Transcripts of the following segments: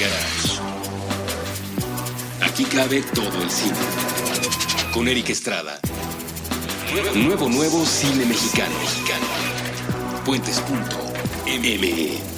Garage. Aquí cabe todo el cine. Con Eric Estrada. Nuevo cine mexicano. Puentes.me.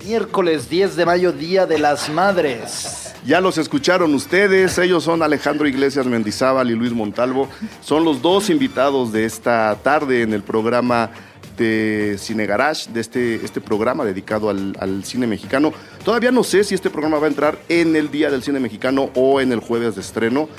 Miércoles 10 de mayo, Día de las Madres. Ya los escucharon ustedes, ellos son Alejandro Iglesias Mendizábal y Luis Montalvo. Son los dos invitados de esta tarde en el programa de Cine Garage, de este programa dedicado al cine mexicano. Todavía no sé si este programa va a entrar en el Día del Cine Mexicano o en el jueves de estreno.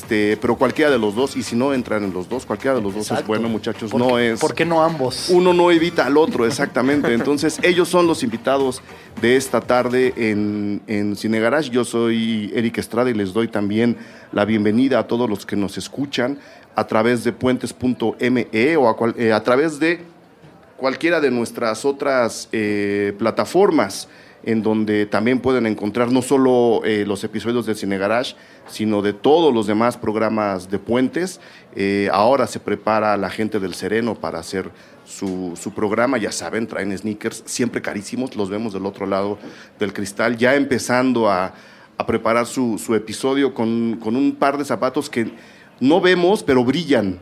Pero cualquiera de los dos, y si no entran en los dos, cualquiera de los dos. Exacto. Es bueno, muchachos. ¿Por qué no ambos? Uno no evita al otro, exactamente. Entonces, ellos son los invitados de esta tarde en Cine Garage. Yo soy Eric Estrada y les doy también la bienvenida a todos los que nos escuchan a través de puentes.me o a través de cualquiera de nuestras otras plataformas, en donde también pueden encontrar no solo los episodios de Cine Garage, sino de todos los demás programas de Puentes. Ahora se prepara la gente del Sereno para hacer su programa. Ya saben, traen sneakers, siempre carísimos, los vemos del otro lado del cristal, ya empezando a preparar su episodio con un par de zapatos que no vemos, pero brillan,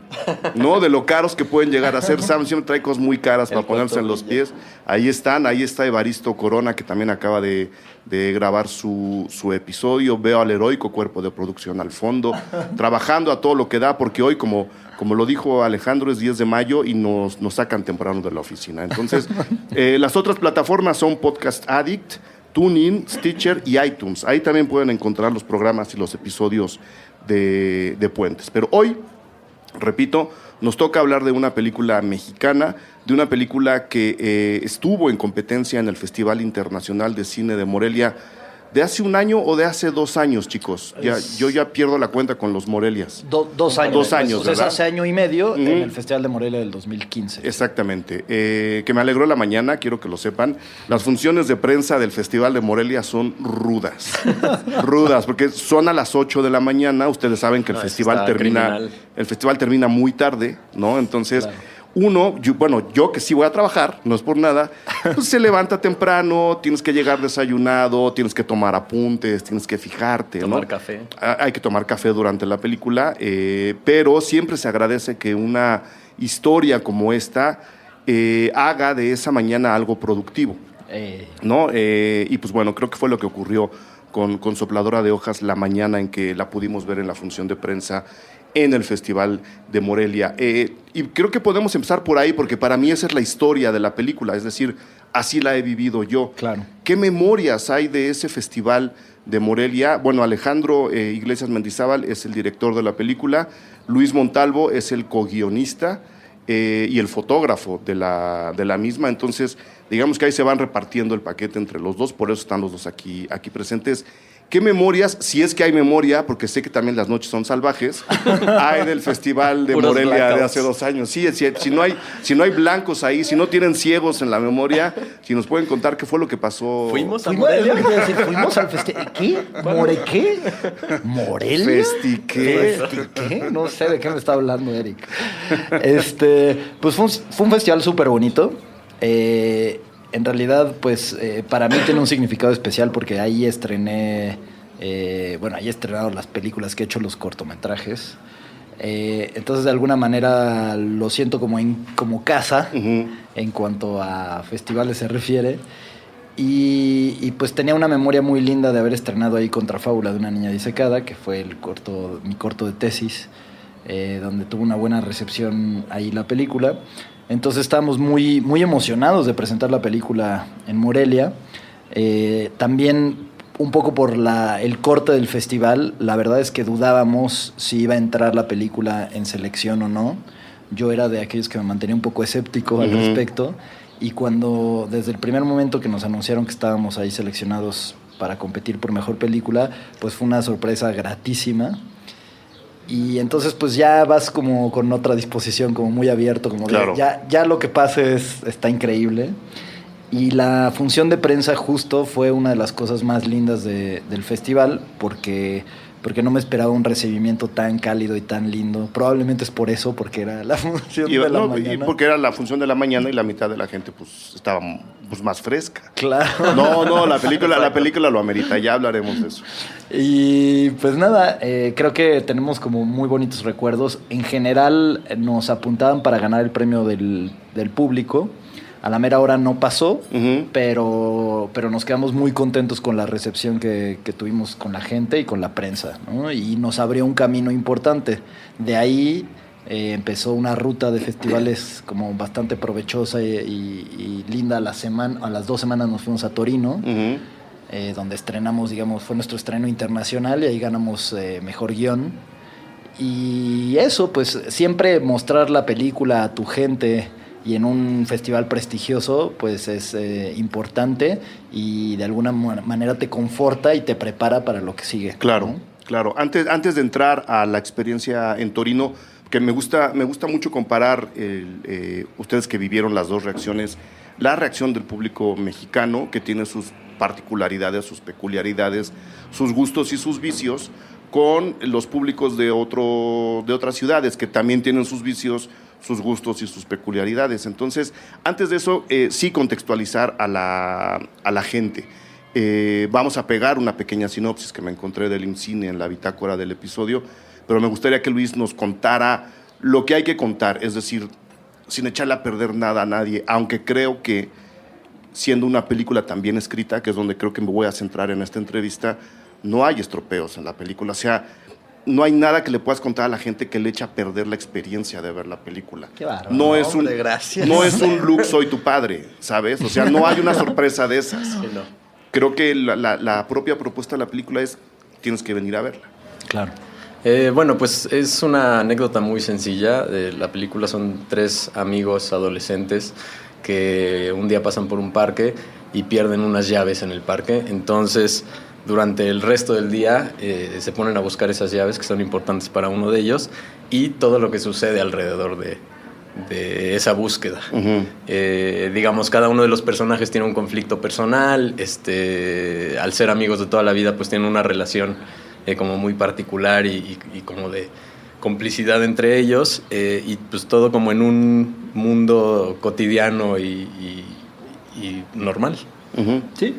¿no? De lo caros que pueden llegar a ser. Sam siempre trae cosas muy caras para ponerse en los pies. Ahí está Evaristo Corona, que también acaba de grabar su episodio. Veo al heroico cuerpo de producción al fondo, trabajando a todo lo que da, porque hoy, como lo dijo Alejandro, es 10 de mayo y nos sacan temprano de la oficina. Entonces, las otras plataformas son Podcast Addict, TuneIn, Stitcher y iTunes. Ahí también pueden encontrar los programas y los episodios de Puentes. Pero hoy, repito, nos toca hablar de una película mexicana, de una película que estuvo en competencia en el Festival Internacional de Cine de Morelia de hace un año o de hace 2 años, chicos. Yo ya pierdo la cuenta con los Morelias. 2 años. 2 años, ¿verdad? Hace año y medio en el Festival de Morelia del 2015. Exactamente. Que me alegró la mañana, quiero que lo sepan. Las funciones de prensa del Festival de Morelia son rudas. Rudas, porque son a las 8 de la mañana. Ustedes saben que el festival termina muy tarde, ¿no? Entonces, claro. Yo que sí voy a trabajar, no es por nada, pues se levanta temprano, tienes que llegar desayunado, tienes que tomar apuntes, tienes que fijarte, ¿no? Tomar café. Hay que tomar café durante la película, pero siempre se agradece que una historia como esta haga de esa mañana algo productivo, ¿no? Y pues bueno, creo que fue lo que ocurrió con Sopladora de Hojas la mañana en que la pudimos ver en la función de prensa en el Festival de Morelia. Y creo que podemos empezar por ahí, porque para mí esa es la historia de la película, es decir, así la he vivido yo. Claro. ¿Qué memorias hay de ese Festival de Morelia? Bueno, Alejandro Iglesias Mendizábal es el director de la película, Luis Montalvo es el co-guionista y el fotógrafo de la misma. Entonces, digamos que ahí se van repartiendo el paquete entre los dos, por eso están los dos aquí presentes. ¿Qué memorias, si es que hay memoria, porque sé que también las noches son salvajes, hay del Festival de Morelia blackouts de hace 2 años? Sí, si no hay blancos ahí, si no tienen ciegos en la memoria, si nos pueden contar qué fue lo que pasó. ¿Fuimos a Morelia? Fuimos al festival. ¿Qué? ¿Qué? ¿Morelia? ¿Qué? No sé de qué me está hablando, Eric. Pues fue un festival súper bonito. En realidad, pues, para mí tiene un significado especial porque ahí ahí he estrenado las películas que he hecho, los cortometrajes. Entonces, de alguna manera, lo siento como casa, uh-huh, en cuanto a festivales se refiere. Y pues tenía una memoria muy linda de haber estrenado ahí Contrafábula de una niña disecada, que fue mi corto de tesis, donde tuvo una buena recepción ahí la película. Entonces estábamos muy, muy emocionados de presentar la película en Morelia. También un poco por el corte del festival, la verdad es que dudábamos si iba a entrar la película en selección o no. Yo era de aquellos que me mantenía un poco escéptico al respecto. Y cuando, desde el primer momento que nos anunciaron que estábamos ahí seleccionados para competir por mejor película, pues fue una sorpresa gratísima. Y entonces pues ya vas como con otra disposición, como muy abierto, como claro, ya lo que pase está increíble. Y la función de prensa justo fue una de las cosas más lindas del festival porque no me esperaba un recibimiento tan cálido y tan lindo. Probablemente es por eso, porque era la función de la mañana. Y porque era la función de la mañana y la mitad de la gente pues estaba pues, más fresca. Claro. No, la película lo amerita, ya hablaremos de eso. Y pues nada, creo que tenemos como muy bonitos recuerdos. En general nos apuntaban para ganar el premio del público. A la mera hora no pasó, pero nos quedamos muy contentos con la recepción que tuvimos con la gente y con la prensa, ¿no? Y nos abrió un camino importante. De ahí empezó una ruta de festivales como bastante provechosa y linda. A las 2 semanas nos fuimos a Torino, donde estrenamos, digamos, fue nuestro estreno internacional y ahí ganamos mejor guión. Y eso, pues siempre mostrar la película a tu gente y en un festival prestigioso, pues es importante y de alguna manera te conforta y te prepara para lo que sigue. Claro, ¿no? claro. Antes de entrar a la experiencia en Torino, que me gusta mucho comparar, ustedes que vivieron las dos reacciones, la reacción del público mexicano, que tiene sus particularidades, sus peculiaridades, sus gustos y sus vicios, con los públicos de otras ciudades, que también tienen sus vicios, sus gustos y sus peculiaridades. Entonces, antes de eso, sí contextualizar a la gente. Vamos a pegar una pequeña sinopsis que me encontré del IMCINE en la bitácora del episodio, pero me gustaría que Luis nos contara lo que hay que contar, es decir, sin echarle a perder nada a nadie, aunque creo que, siendo una película tan bien escrita, que es donde creo que me voy a centrar en esta entrevista, no hay estropeos en la película, o sea, no hay nada que le puedas contar a la gente que le eche a perder la experiencia de ver la película. Qué bárbaro, no es hombre, gracias. No es un Luke, soy tu padre, ¿sabes? O sea, no hay una sorpresa de esas. Sí, no. Creo que la propia propuesta de la película es, tienes que venir a verla. Claro. Bueno, pues es una anécdota muy sencilla. La película son 3 amigos adolescentes que un día pasan por un parque y pierden unas llaves en el parque. Entonces, durante el resto del día se ponen a buscar esas llaves que son importantes para uno de ellos y todo lo que sucede alrededor de esa búsqueda. Digamos, cada uno de los personajes tiene un conflicto personal. Al ser amigos de toda la vida, pues tienen una relación como muy particular y como de complicidad entre ellos, y pues todo como en un mundo cotidiano y normal. Sí.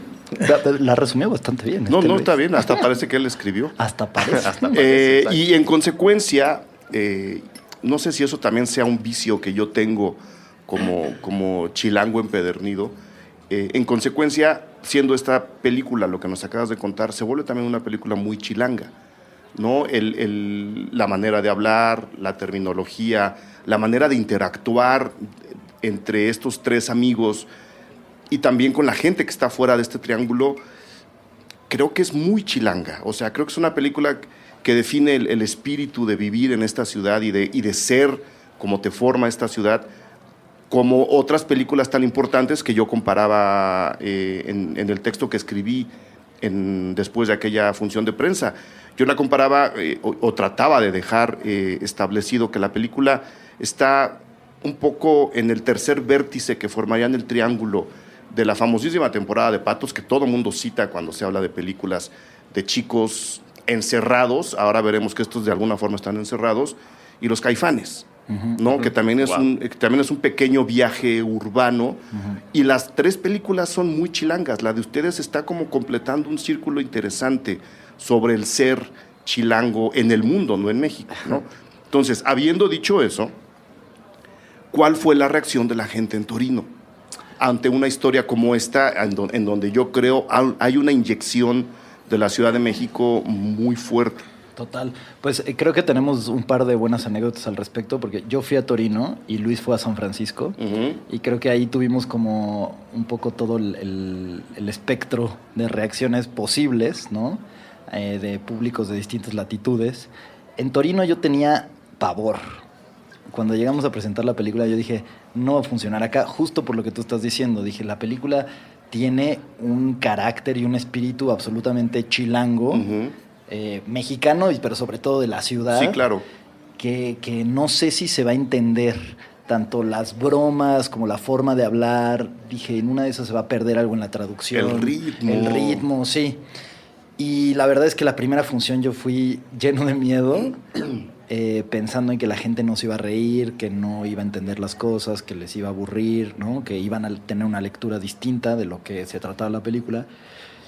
La resumió bastante bien. No, está bien, hasta parece que él escribió. Hasta parece. Y en consecuencia, no sé si eso también sea un vicio que yo tengo como chilango empedernido. En consecuencia, siendo esta película, lo que nos acabas de contar, se vuelve también una película muy chilanga, ¿no? La manera de hablar, la terminología, la manera de interactuar entre estos 3 amigos y también con la gente que está fuera de este triángulo, creo que es muy chilanga. O sea, creo que es una película que define el espíritu de vivir en esta ciudad y de ser como te forma esta ciudad, como otras películas tan importantes que yo comparaba en el texto que escribí después de aquella función de prensa. Yo la comparaba o trataba de dejar establecido que la película está un poco en el tercer vértice que formarían el triángulo de la famosísima temporada de Patos, que todo mundo cita cuando se habla de películas de chicos encerrados. Ahora veremos que estos de alguna forma están encerrados, y Los Caifanes, ¿no? Que también es un pequeño viaje urbano. Y las 3 películas son muy chilangas. La de ustedes está como completando un círculo interesante sobre el ser chilango en el mundo, no en México, ¿no? Entonces, habiendo dicho eso, ¿cuál fue la reacción de la gente en Torino ante una historia como esta, en donde yo creo hay una inyección de la Ciudad de México muy fuerte? Total. Pues creo que tenemos un par de buenas anécdotas al respecto, porque yo fui a Torino y Luis fue a San Francisco, y creo que ahí tuvimos como un poco todo el espectro de reacciones posibles, ¿no? De públicos de distintas latitudes. En Torino yo tenía pavor. Cuando llegamos a presentar la película yo dije, no va a funcionar acá, justo por lo que tú estás diciendo. Dije, la película tiene un carácter y un espíritu absolutamente chilango, mexicano, pero sobre todo de la ciudad. Sí, claro. Que no sé si se va a entender tanto las bromas como la forma de hablar. Dije, en una de esas se va a perder algo en la traducción. El ritmo, sí. Y la verdad es que la primera función yo fui lleno de miedo, pensando en que la gente no se iba a reír, que no iba a entender las cosas, que les iba a aburrir, ¿no? Que iban a tener una lectura distinta de lo que se trataba la película.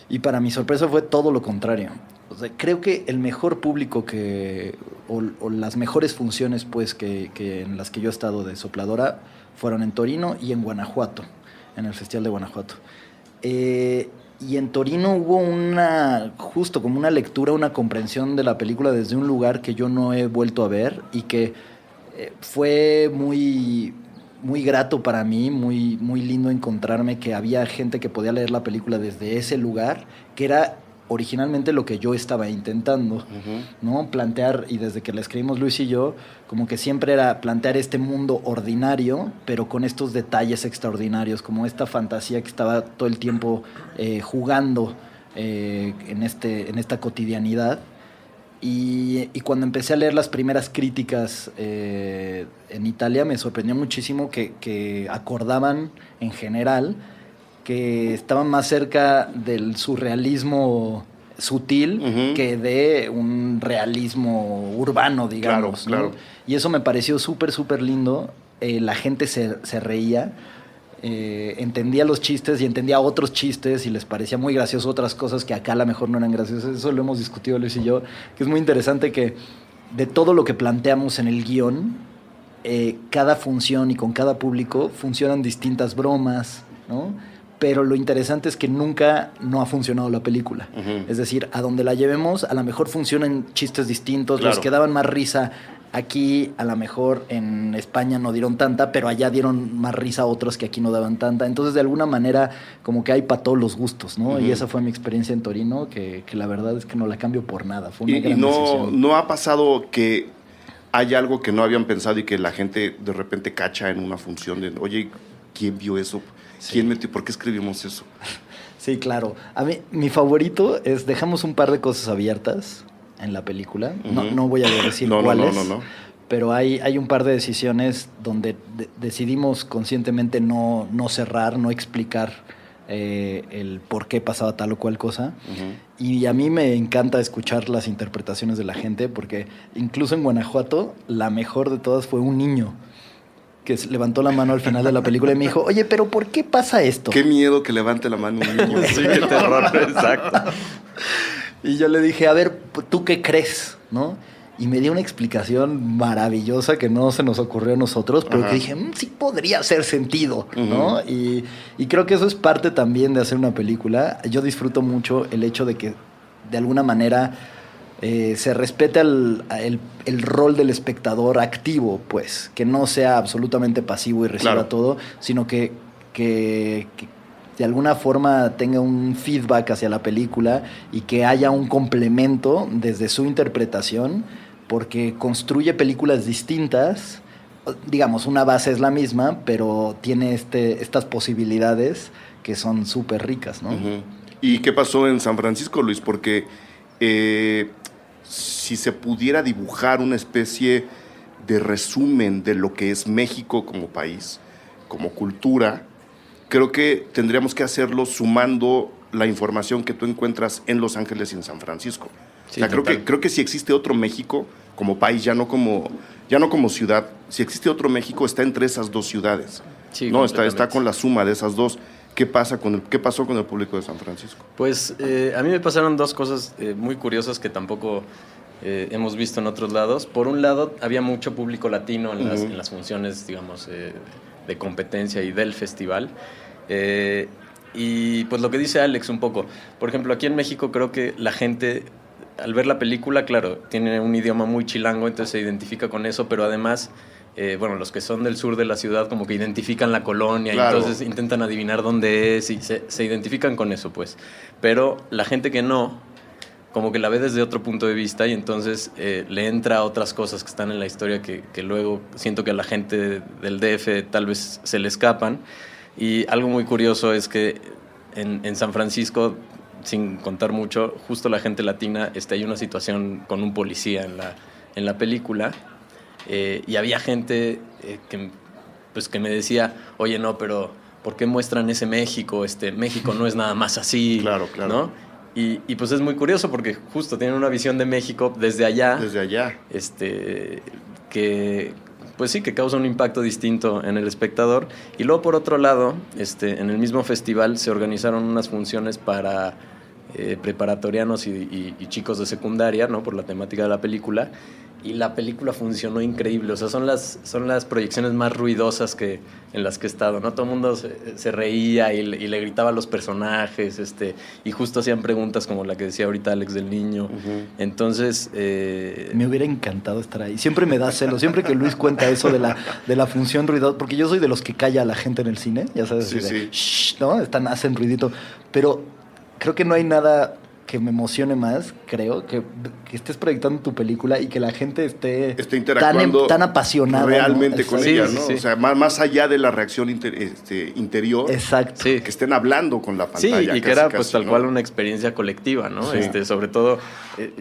Y para mi sorpresa fue todo lo contrario. O sea, creo que el mejor público o las mejores funciones pues que en las que yo he estado de sopladora fueron en Torino y en Guanajuato, en el Festival de Guanajuato. Y en Torino hubo justo como una lectura, una comprensión de la película desde un lugar que yo no he vuelto a ver y que fue muy, muy grato para mí, muy, muy lindo encontrarme que había gente que podía leer la película desde ese lugar, que era originalmente lo que yo estaba intentando, ¿no? Plantear, y desde que la escribimos Luis y yo, como que siempre era plantear este mundo ordinario, pero con estos detalles extraordinarios, como esta fantasía que estaba todo el tiempo jugando en esta cotidianidad. Y cuando empecé a leer las primeras críticas en Italia, me sorprendió muchísimo que acordaban en general que estaban más cerca del surrealismo sutil que de un realismo urbano, digamos. Claro, ¿no? Y eso me pareció súper, súper lindo. La gente se reía, entendía los chistes y entendía otros chistes y les parecía muy gracioso otras cosas que acá a lo mejor no eran graciosas. Eso lo hemos discutido Luis y yo, que es muy interesante que de todo lo que planteamos en el guión, cada función y con cada público funcionan distintas bromas, ¿no? Pero lo interesante es que nunca no ha funcionado la película. Es decir, a donde la llevemos, a lo mejor funcionan chistes distintos, los que daban más risa aquí, a lo mejor en España no dieron tanta, pero allá dieron más risa a otros que aquí no daban tanta. Entonces, de alguna manera, como que hay para todos los gustos, ¿no? Y esa fue mi experiencia en Torino, que la verdad es que no la cambio por nada. Fue una gran decisión. ¿No ha pasado que hay algo que no habían pensado y que la gente de repente cacha en una función de, oye, ¿quién vio eso? ¿Quién metió? ¿Por qué escribimos eso? Sí, claro. A mí, mi favorito es, dejamos un par de cosas abiertas en la película. No voy a decir cuáles. No. Pero hay un par de decisiones donde decidimos conscientemente no cerrar, no explicar el por qué pasaba tal o cual cosa. Y a mí me encanta escuchar las interpretaciones de la gente, porque incluso en Guanajuato, la mejor de todas fue un niño que levantó la mano al final de la película y me dijo, oye, pero ¿por qué pasa esto? Qué miedo que levante la mano un niño. Sí, qué terror, exacto. Y yo le dije, a ver, ¿tú qué crees? ¿No? Y me dio una explicación maravillosa que no se nos ocurrió a nosotros, pero que dije, sí podría hacer sentido, ¿no? Y creo que eso es parte también de hacer una película. Yo disfruto mucho el hecho de que, de alguna manera, se respete el rol del espectador activo, pues, que no sea absolutamente pasivo y reciba todo, sino que de alguna forma tenga un feedback hacia la película y que haya un complemento desde su interpretación, porque construye películas distintas. Digamos, una base es la misma, pero tiene estas posibilidades que son súper ricas, ¿no? ¿Y qué pasó en San Francisco, Luis? Porque si se pudiera dibujar una especie de resumen de lo que es México como país, como cultura, creo que tendríamos que hacerlo sumando la información que tú encuentras en Los Ángeles y en San Francisco. Sí, o sea, creo que si existe otro México como país, ya no como ciudad, si existe otro México, está entre esas dos ciudades. Sí, no, está con la suma de esas dos. ¿Qué pasó con el público de San Francisco? Pues a mí me pasaron dos cosas muy curiosas que tampoco hemos visto en otros lados. Por un lado, había mucho público latino en las funciones, digamos, de competencia y del festival. Y pues lo que dice Alex un poco. Por ejemplo, aquí en México creo que la gente, al ver la película, claro, tiene un idioma muy chilango, entonces se identifica con eso, pero además... bueno, los que son del sur de la ciudad como que identifican la colonia, y entonces intentan adivinar dónde es y se identifican con eso, pues. Pero la gente que no, como que la ve desde otro punto de vista y entonces le entra a otras cosas que están en la historia que luego siento que a la gente del DF tal vez se le escapan. Y algo muy curioso es que en San Francisco, sin contar mucho, justo la gente latina, hay una situación con un policía en la película. Y había gente que pues que me decía, oye, no, pero ¿por qué muestran ese México? México no es nada más así, Claro, claro. ¿no? Y pues es muy curioso porque justo tienen una visión de México desde allá. Desde allá. Que pues sí, que causa un impacto distinto en el espectador. Y luego, por otro lado, en el mismo festival se organizaron unas funciones para preparatorianos y chicos de secundaria, ¿no? Por la temática de la película. Y la película funcionó increíble. O sea, son las proyecciones más ruidosas en las que he estado, ¿no? Todo el mundo se reía y le gritaba a los personajes, y justo hacían preguntas como la que decía ahorita Alex del niño. Uh-huh. Entonces... me hubiera encantado estar ahí. Siempre me da celo. Siempre que Luis cuenta eso de la función ruidosa, porque yo soy de los que calla a la gente en el cine, ya sabes, sí, sí. Shh, ¿no? Hacen ruidito. Pero creo que no hay nada que me emocione más, creo, que estés proyectando tu película y que la gente esté interactuando tan apasionada realmente, ¿no? Con ella, sí, ¿no? Sí. O sea, más allá de la reacción interior. Exacto. Sí. Que estén hablando con la pantalla. Sí, y casi, que era casi, pues tal ¿no? cual una experiencia colectiva, ¿no? Sí. Sobre todo,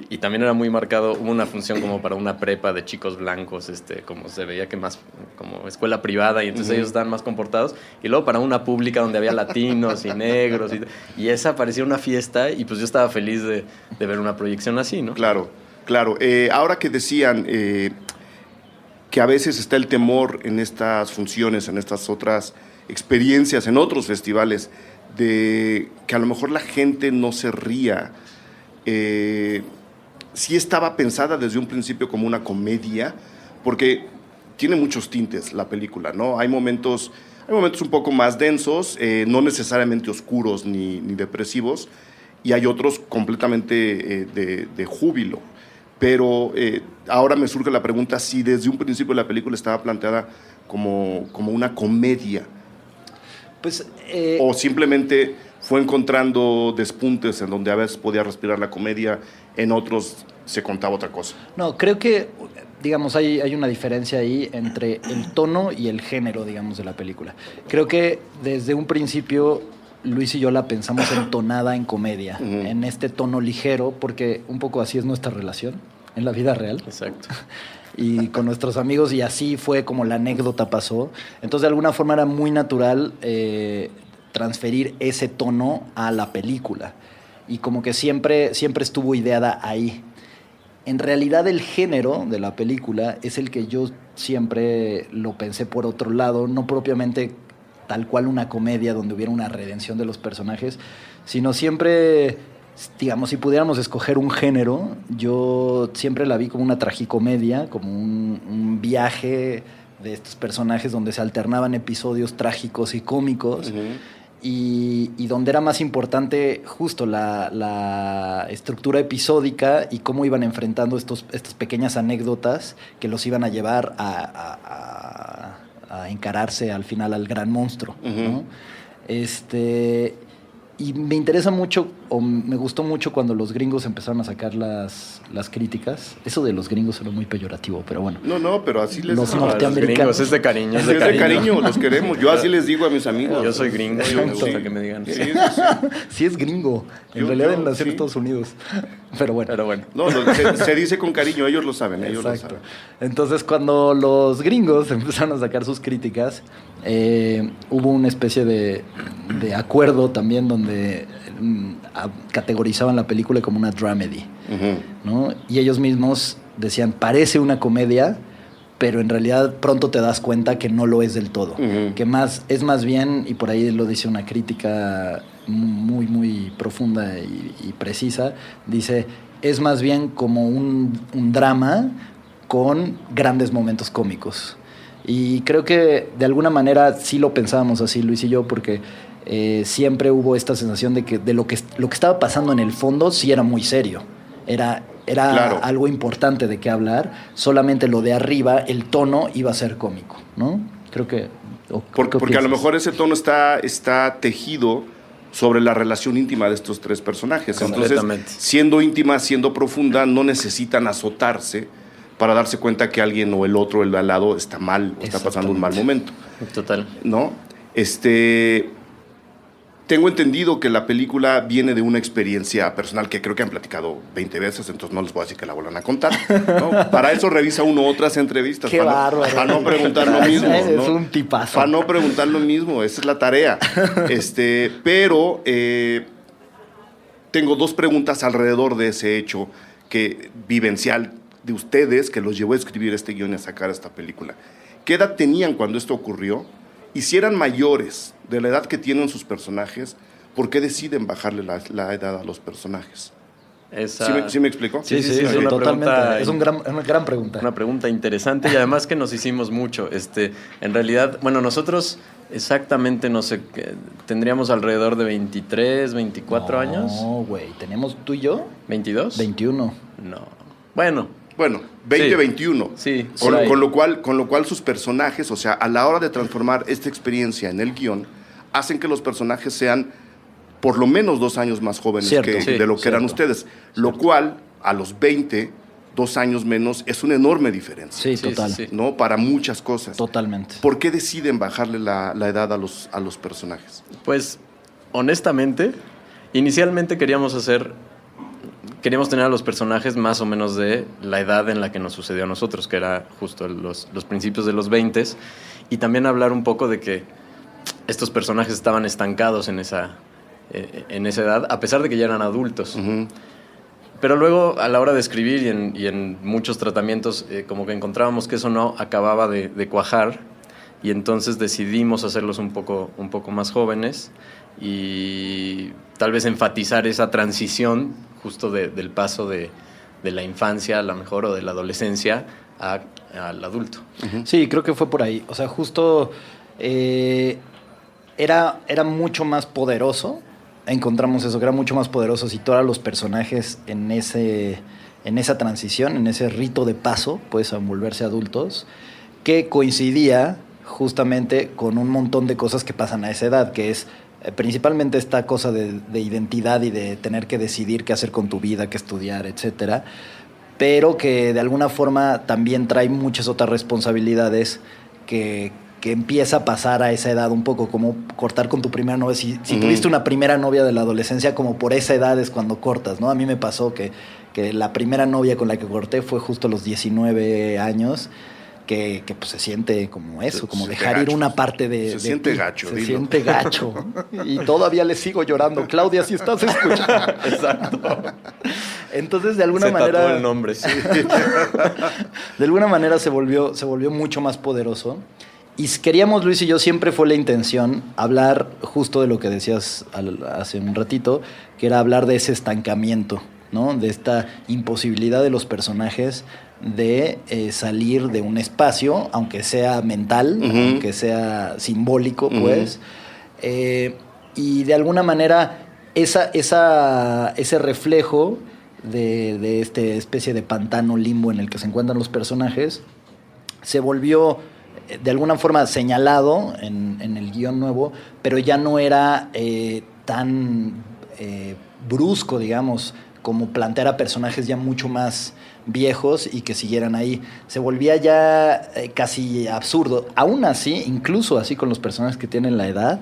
y también era muy marcado, hubo una función como para una prepa de chicos blancos, como se veía que más como escuela privada, y entonces ellos estaban más comportados, y luego para una pública donde había latinos y negros, y esa parecía una fiesta, y pues yo estaba feliz de ver una proyección así, ¿no? Claro, claro. Ahora que decían que a veces está el temor en estas funciones, en estas otras experiencias, en otros festivales, de que a lo mejor la gente no se ría. Sí estaba pensada desde un principio como una comedia, porque tiene muchos tintes la película, ¿no? Hay momentos un poco más densos, no necesariamente oscuros ni depresivos, y hay otros completamente de júbilo. Pero ahora me surge la pregunta si desde un principio la película estaba planteada como una comedia. Pues, o simplemente fue encontrando despuntes en donde a veces podía respirar la comedia, en otros se contaba otra cosa. No, creo que, digamos, hay una diferencia ahí entre el tono y el género, digamos, de la película. Creo que desde un principio Luis y yo la pensamos entonada en comedia, en este tono ligero, porque un poco así es nuestra relación en la vida real. Exacto. Y con nuestros amigos, y así fue como la anécdota pasó. Entonces, de alguna forma era muy natural transferir ese tono a la película. Y como que siempre estuvo ideada ahí. En realidad, el género de la película es el que yo siempre lo pensé por otro lado, no propiamente tal cual una comedia donde hubiera una redención de los personajes, sino siempre, digamos, si pudiéramos escoger un género, yo siempre la vi como una tragicomedia, como un viaje de estos personajes donde se alternaban episodios trágicos y cómicos, y donde era más importante justo la estructura episódica y cómo iban enfrentando estas pequeñas anécdotas que los iban a llevar a encararse al final al gran monstruo, ¿no? Y me interesa mucho, o me gustó mucho cuando los gringos empezaron a sacar las críticas. Eso de los gringos era muy peyorativo, pero bueno. No, pero así les los digo. norteamericanos. Los gringos, es de cariño. Es de cariño, los queremos. Yo así les digo a mis amigos. Yo soy gringo, y me gusta que me digan. Sí es gringo. En realidad nació en Estados Unidos. Pero bueno. No, se dice con cariño, ellos lo saben. Exacto. Lo saben. Entonces, cuando los gringos empezaron a sacar sus críticas, hubo una especie de acuerdo también donde categorizaban la película como una dramedy, ¿no? Y ellos mismos decían, parece una comedia, pero en realidad pronto te das cuenta que no lo es del todo. Que es más bien, y por ahí lo dice una crítica muy, muy profunda y precisa, dice, es más bien como un drama con grandes momentos cómicos. Y creo que de alguna manera sí lo pensábamos así, Luis y yo, porque siempre hubo esta sensación de que lo que estaba pasando en el fondo sí era muy serio. Era claro, algo importante de qué hablar. Solamente lo de arriba, el tono iba a ser cómico, ¿no? Creo que... Porque a lo mejor ese tono está tejido sobre la relación íntima de estos tres personajes. Entonces, siendo íntima, siendo profunda, no necesitan azotarse para darse cuenta que alguien o el otro, el de al lado, está mal, o está pasando un mal momento. Total. ¿No? Tengo entendido que la película viene de una experiencia personal que creo que han platicado 20 veces, entonces no les voy a decir que la vuelvan a contar, ¿no? Para eso revisa uno otras entrevistas. Qué bárbaro. Para no preguntar lo mismo. Es ¿no? un tipazo. Para no preguntar lo mismo, esa es la tarea. Pero tengo 2 preguntas alrededor de ese hecho vivencial de ustedes que los llevó a escribir este guión y a sacar esta película. ¿Qué edad tenían cuando esto ocurrió? Y si eran mayores de la edad que tienen sus personajes, ¿por qué deciden bajarle la edad a los personajes? ¿Sí me explicó? Sí, es una totalmente. pregunta, Es una gran pregunta. Una pregunta interesante y además que nos hicimos mucho. En realidad, bueno, nosotros exactamente, no sé, tendríamos alrededor de 23, 24 años. No, güey, tenemos tú y yo. ¿22? 21. No. Bueno, 20, sí. 21. Sí. Con lo cual sus personajes, o sea, a la hora de transformar esta experiencia en el guión, hacen que los personajes sean por lo menos 2 años más jóvenes de lo que eran ustedes. Lo cual, a los 20, 2 años menos, es una enorme diferencia. Sí, total. Sí. ¿No? Para muchas cosas. Totalmente. ¿Por qué deciden bajarle la edad a los personajes? Pues, honestamente, inicialmente queríamos tener a los personajes más o menos de la edad en la que nos sucedió a nosotros, que era justo los principios de los 20s, y también hablar un poco de que estos personajes estaban estancados en esa edad, a pesar de que ya eran adultos. Uh-huh. Pero luego, a la hora de escribir y en muchos tratamientos, como que encontrábamos que eso no acababa de cuajar, y entonces decidimos hacerlos un poco más jóvenes y tal vez enfatizar esa transición justo del paso de la infancia, a lo mejor, o de la adolescencia al adulto. Uh-huh. Sí, creo que fue por ahí. O sea, justo era mucho más poderoso. Encontramos eso, que era mucho más poderoso situar a los personajes en esa transición, en ese rito de paso, pues, a volverse adultos, que coincidía justamente con un montón de cosas que pasan a esa edad, que es principalmente esta cosa de identidad y de tener que decidir qué hacer con tu vida, qué estudiar, etcétera, pero que de alguna forma también trae muchas otras responsabilidades que empieza a pasar a esa edad, un poco como cortar con tu primera novia. Si tuviste una primera novia de la adolescencia, como por esa edad es cuando cortas, ¿no? A mí me pasó que la primera novia con la que corté fue justo a los 19 años, que pues se siente como eso, como dejar gacho. Ir una parte de Se siente ti. gacho. Se siente gacho. Y todavía le sigo llorando. Claudia, si estás escuchando. Exacto. Entonces, de alguna se manera... tatuó el nombre. Sí. De alguna manera se volvió mucho más poderoso. Y queríamos, Luis y yo, siempre fue la intención hablar justo de lo que decías hace un ratito, que era hablar de ese estancamiento, ¿no? De esta imposibilidad de los personajes de salir de un espacio, aunque sea mental, uh-huh, aunque sea simbólico, uh-huh, pues. Y de alguna manera ese reflejo de esta especie de pantano limbo en el que se encuentran los personajes se volvió de alguna forma señalado en el guión nuevo, pero ya no era tan brusco, digamos, como plantear a personajes ya mucho más viejos y que siguieran ahí. Se volvía ya casi absurdo. Aún así, incluso así con los personajes que tienen la edad,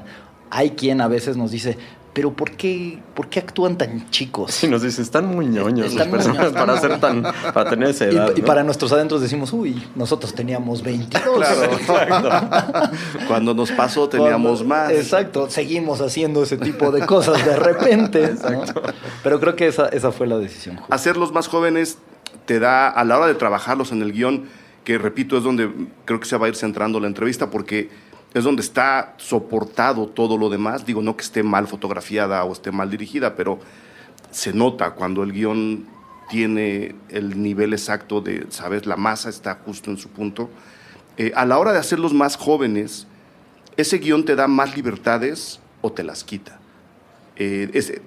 hay quien a veces nos dice, pero ¿por qué actúan tan chicos? Sí, nos dice, están muy ñoños Están los personajes para tener esa edad. Y ¿no? para nuestros adentros decimos, uy, nosotros teníamos 22. Claro. Cuando nos pasó teníamos más. Exacto, seguimos haciendo ese tipo de cosas de repente, ¿no? Pero creo que esa fue la decisión. Justo. Hacerlos más jóvenes te da, a la hora de trabajarlos en el guión, que repito, es donde creo que se va a ir centrando la entrevista, porque es donde está soportado todo lo demás. Digo, no que esté mal fotografiada o esté mal dirigida, pero se nota cuando el guión tiene el nivel exacto de, ¿sabes? La masa está justo en su punto. A la hora de hacerlos más jóvenes, ¿ese guión te da más libertades o te las quita?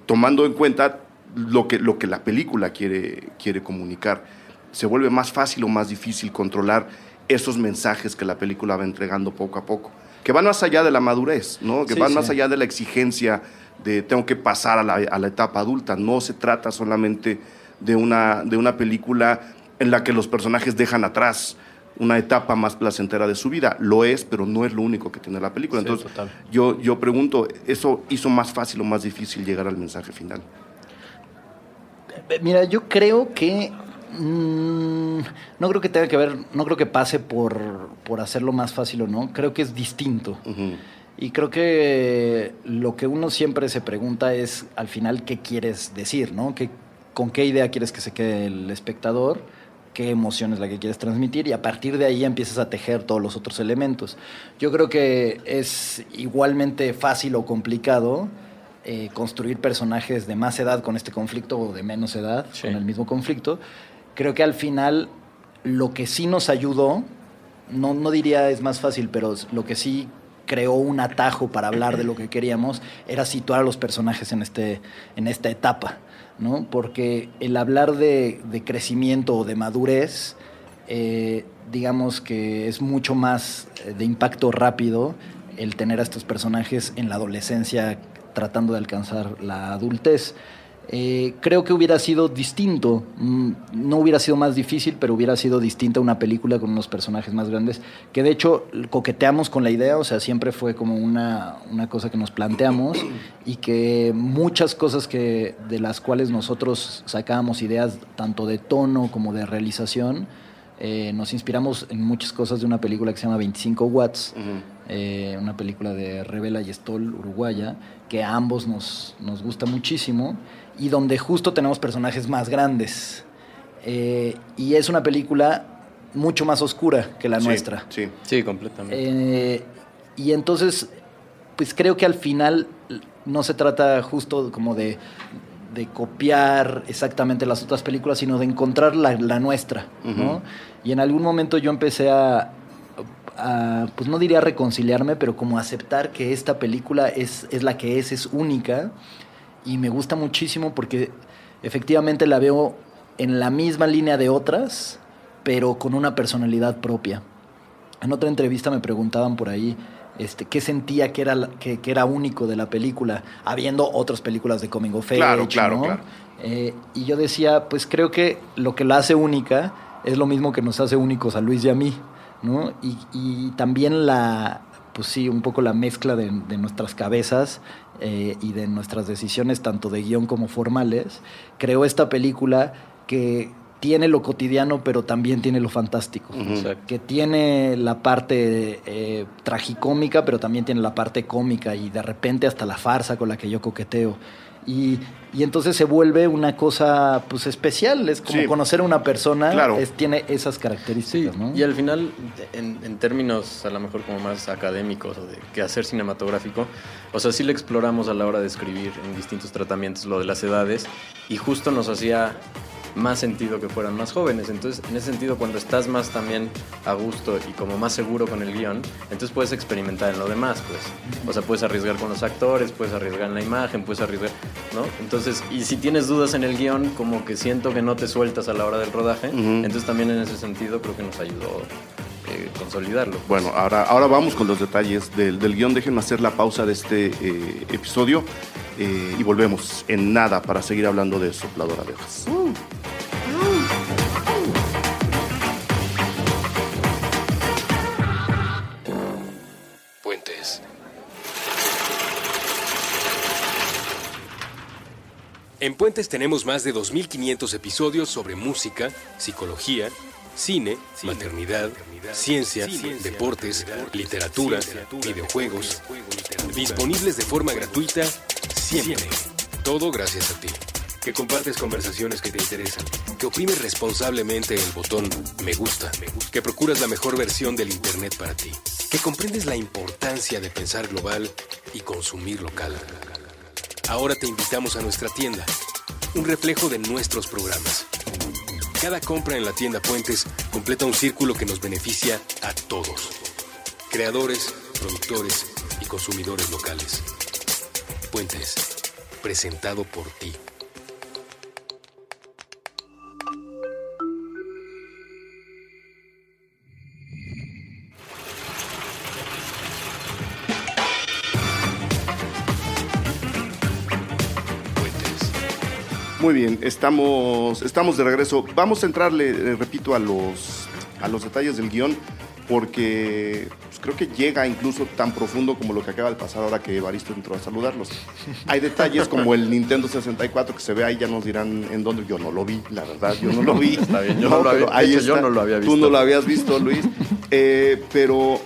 Tomando en cuenta lo que la película quiere comunicar. ¿Se vuelve más fácil o más difícil controlar esos mensajes que la película va entregando poco a poco? Que van más allá de la madurez, ¿no? Que van más allá de la exigencia de tengo que pasar a la etapa adulta. No se trata solamente de una película en la que los personajes dejan atrás una etapa más placentera de su vida. Lo es, pero no es lo único que tiene la película. Sí, entonces, total. yo pregunto, ¿eso hizo más fácil o más difícil llegar al mensaje final? Mira, yo creo que no creo que tenga que ver, no creo que pase por hacerlo más fácil o no. Creo que es distinto. Uh-huh. Y creo que lo que uno siempre se pregunta es, al final, ¿qué quieres decir, no? ¿Con qué idea quieres que se quede el espectador? ¿Qué emoción es la que quieres transmitir? Y a partir de ahí empiezas a tejer todos los otros elementos. Yo creo que es igualmente fácil o complicado construir personajes de más edad con este conflicto o de menos edad con el mismo conflicto. Creo que al final lo que sí nos ayudó, no diría es más fácil, pero lo que sí creó un atajo para hablar de lo que queríamos era situar a los personajes en esta etapa, ¿no? Porque el hablar de crecimiento o de madurez, digamos que es mucho más de impacto rápido el tener a estos personajes en la adolescencia tratando de alcanzar la adultez. Creo que hubiera sido distinto, no hubiera sido más difícil, pero hubiera sido distinta una película con unos personajes más grandes, que de hecho coqueteamos con la idea, o sea, siempre fue como una cosa que nos planteamos y que muchas cosas de las cuales nosotros sacábamos ideas tanto de tono como de realización, nos inspiramos en muchas cosas de una película que se llama 25 Watts, una película de Revela y Stoll, uruguaya, que a ambos nos gusta muchísimo y donde justo tenemos personajes más grandes. Y es una película mucho más oscura que la nuestra. Sí, completamente. Y entonces, pues creo que al final no se trata justo como de copiar exactamente las otras películas, sino de encontrar la nuestra, ¿no? Uh-huh. Y en algún momento yo empecé a pues no diría reconciliarme, pero como aceptar que esta película es la que es única, y me gusta muchísimo porque efectivamente la veo en la misma línea de otras, pero con una personalidad propia. En otra entrevista me preguntaban por ahí qué sentía que era único de la película, habiendo otras películas de coming of age, claro. Y yo decía, pues creo que lo que la hace única es lo mismo que nos hace únicos a Luis y a mí, ¿no? Y también pues sí, un poco la mezcla de nuestras cabezas y de nuestras decisiones, tanto de guión como formales, creó esta película que tiene lo cotidiano, pero también tiene lo fantástico. Uh-huh. Que tiene la parte tragicómica, pero también tiene la parte cómica y de repente hasta la farsa con la que yo coqueteo. Y entonces se vuelve una cosa pues especial, es como conocer a una persona, claro. Tiene esas características, ¿no? Y al final, en términos a lo mejor como más académicos o de quehacer cinematográfico, o sea, sí le exploramos a la hora de escribir en distintos tratamientos lo de las edades y justo nos hacía más sentido que fueran más jóvenes. Entonces, en ese sentido, cuando estás más también a gusto y como más seguro con el guión, entonces puedes experimentar en lo demás, pues. O sea, puedes arriesgar con los actores, puedes arriesgar en la imagen, puedes arriesgar, ¿no? Entonces, y si tienes dudas en el guión, como que siento que no te sueltas a la hora del rodaje, entonces también en ese sentido creo que nos ayudó consolidarlo. Pues. Bueno, ahora vamos con los detalles del guión. Déjenme hacer la pausa de este episodio y volvemos en nada para seguir hablando de Sopladora de Hojas. Puentes. En Puentes tenemos más de 2.500 episodios sobre música, psicología, cine, maternidad, ciencia, deportes, literatura, videojuegos, disponibles de forma gratuita siempre. Todo gracias a ti, que compartes conversaciones que te interesan, que oprimes responsablemente el botón me gusta, que procuras la mejor versión del internet para ti, que comprendes la importancia de pensar global y consumir local. Ahora te invitamos a nuestra tienda, un reflejo de nuestros programas. Cada compra en la tienda Puentes completa un círculo que nos beneficia a todos. Creadores, productores y consumidores locales. Puentes, presentado por ti. Muy bien, estamos de regreso. Vamos a entrarle, repito, a a los detalles del guión, porque pues, creo que llega incluso tan profundo como lo que acaba de pasar ahora que Evaristo entró a saludarlos. Hay detalles como el Nintendo 64 que se ve ahí, ya nos dirán en dónde. Yo no lo vi, la verdad, yo no lo vi. Está bien, yo no lo había, de hecho, yo no lo había visto. Tú no lo habías visto, Luis. Pero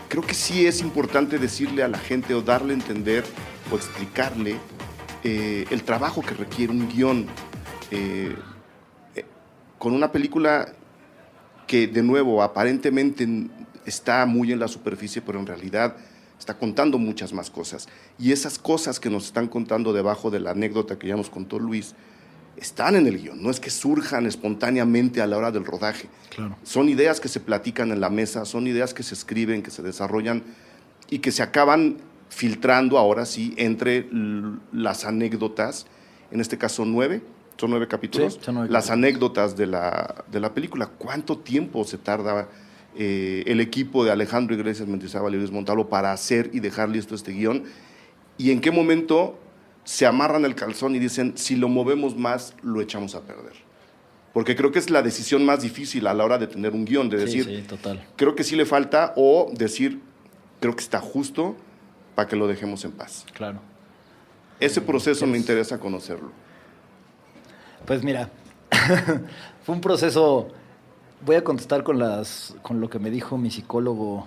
creo que sí es importante decirle a la gente o darle a entender o explicarle el trabajo que requiere un guión con una película que, de nuevo, aparentemente está muy en la superficie, pero en realidad está contando muchas más cosas. Y esas cosas que nos están contando debajo de la anécdota que ya nos contó Luis, están en el guión. No es que surjan espontáneamente a la hora del rodaje. Claro. Son ideas que se platican en la mesa, son ideas que se escriben, que se desarrollan y que se acaban filtrando, ahora sí, entre las anécdotas, en este caso 9. ¿Son 9 capítulos? Sí, son 9 las capítulos. Anécdotas de la película. ¿Cuánto tiempo se tarda el equipo de Alejandro Iglesias, Mendizábal y Luis Montalvo para hacer y dejar listo este guión? ¿Y en qué momento se amarran el calzón y dicen, si lo movemos más, lo echamos a perder? Porque creo que es la decisión más difícil a la hora de tener un guión, de decir, Sí, total. creo que sí le falta, o decir, creo que está justo para que lo dejemos en paz. Claro. Ese proceso me interesa conocerlo. Pues mira, fue un proceso. Voy a contestar con lo que me dijo mi psicólogo.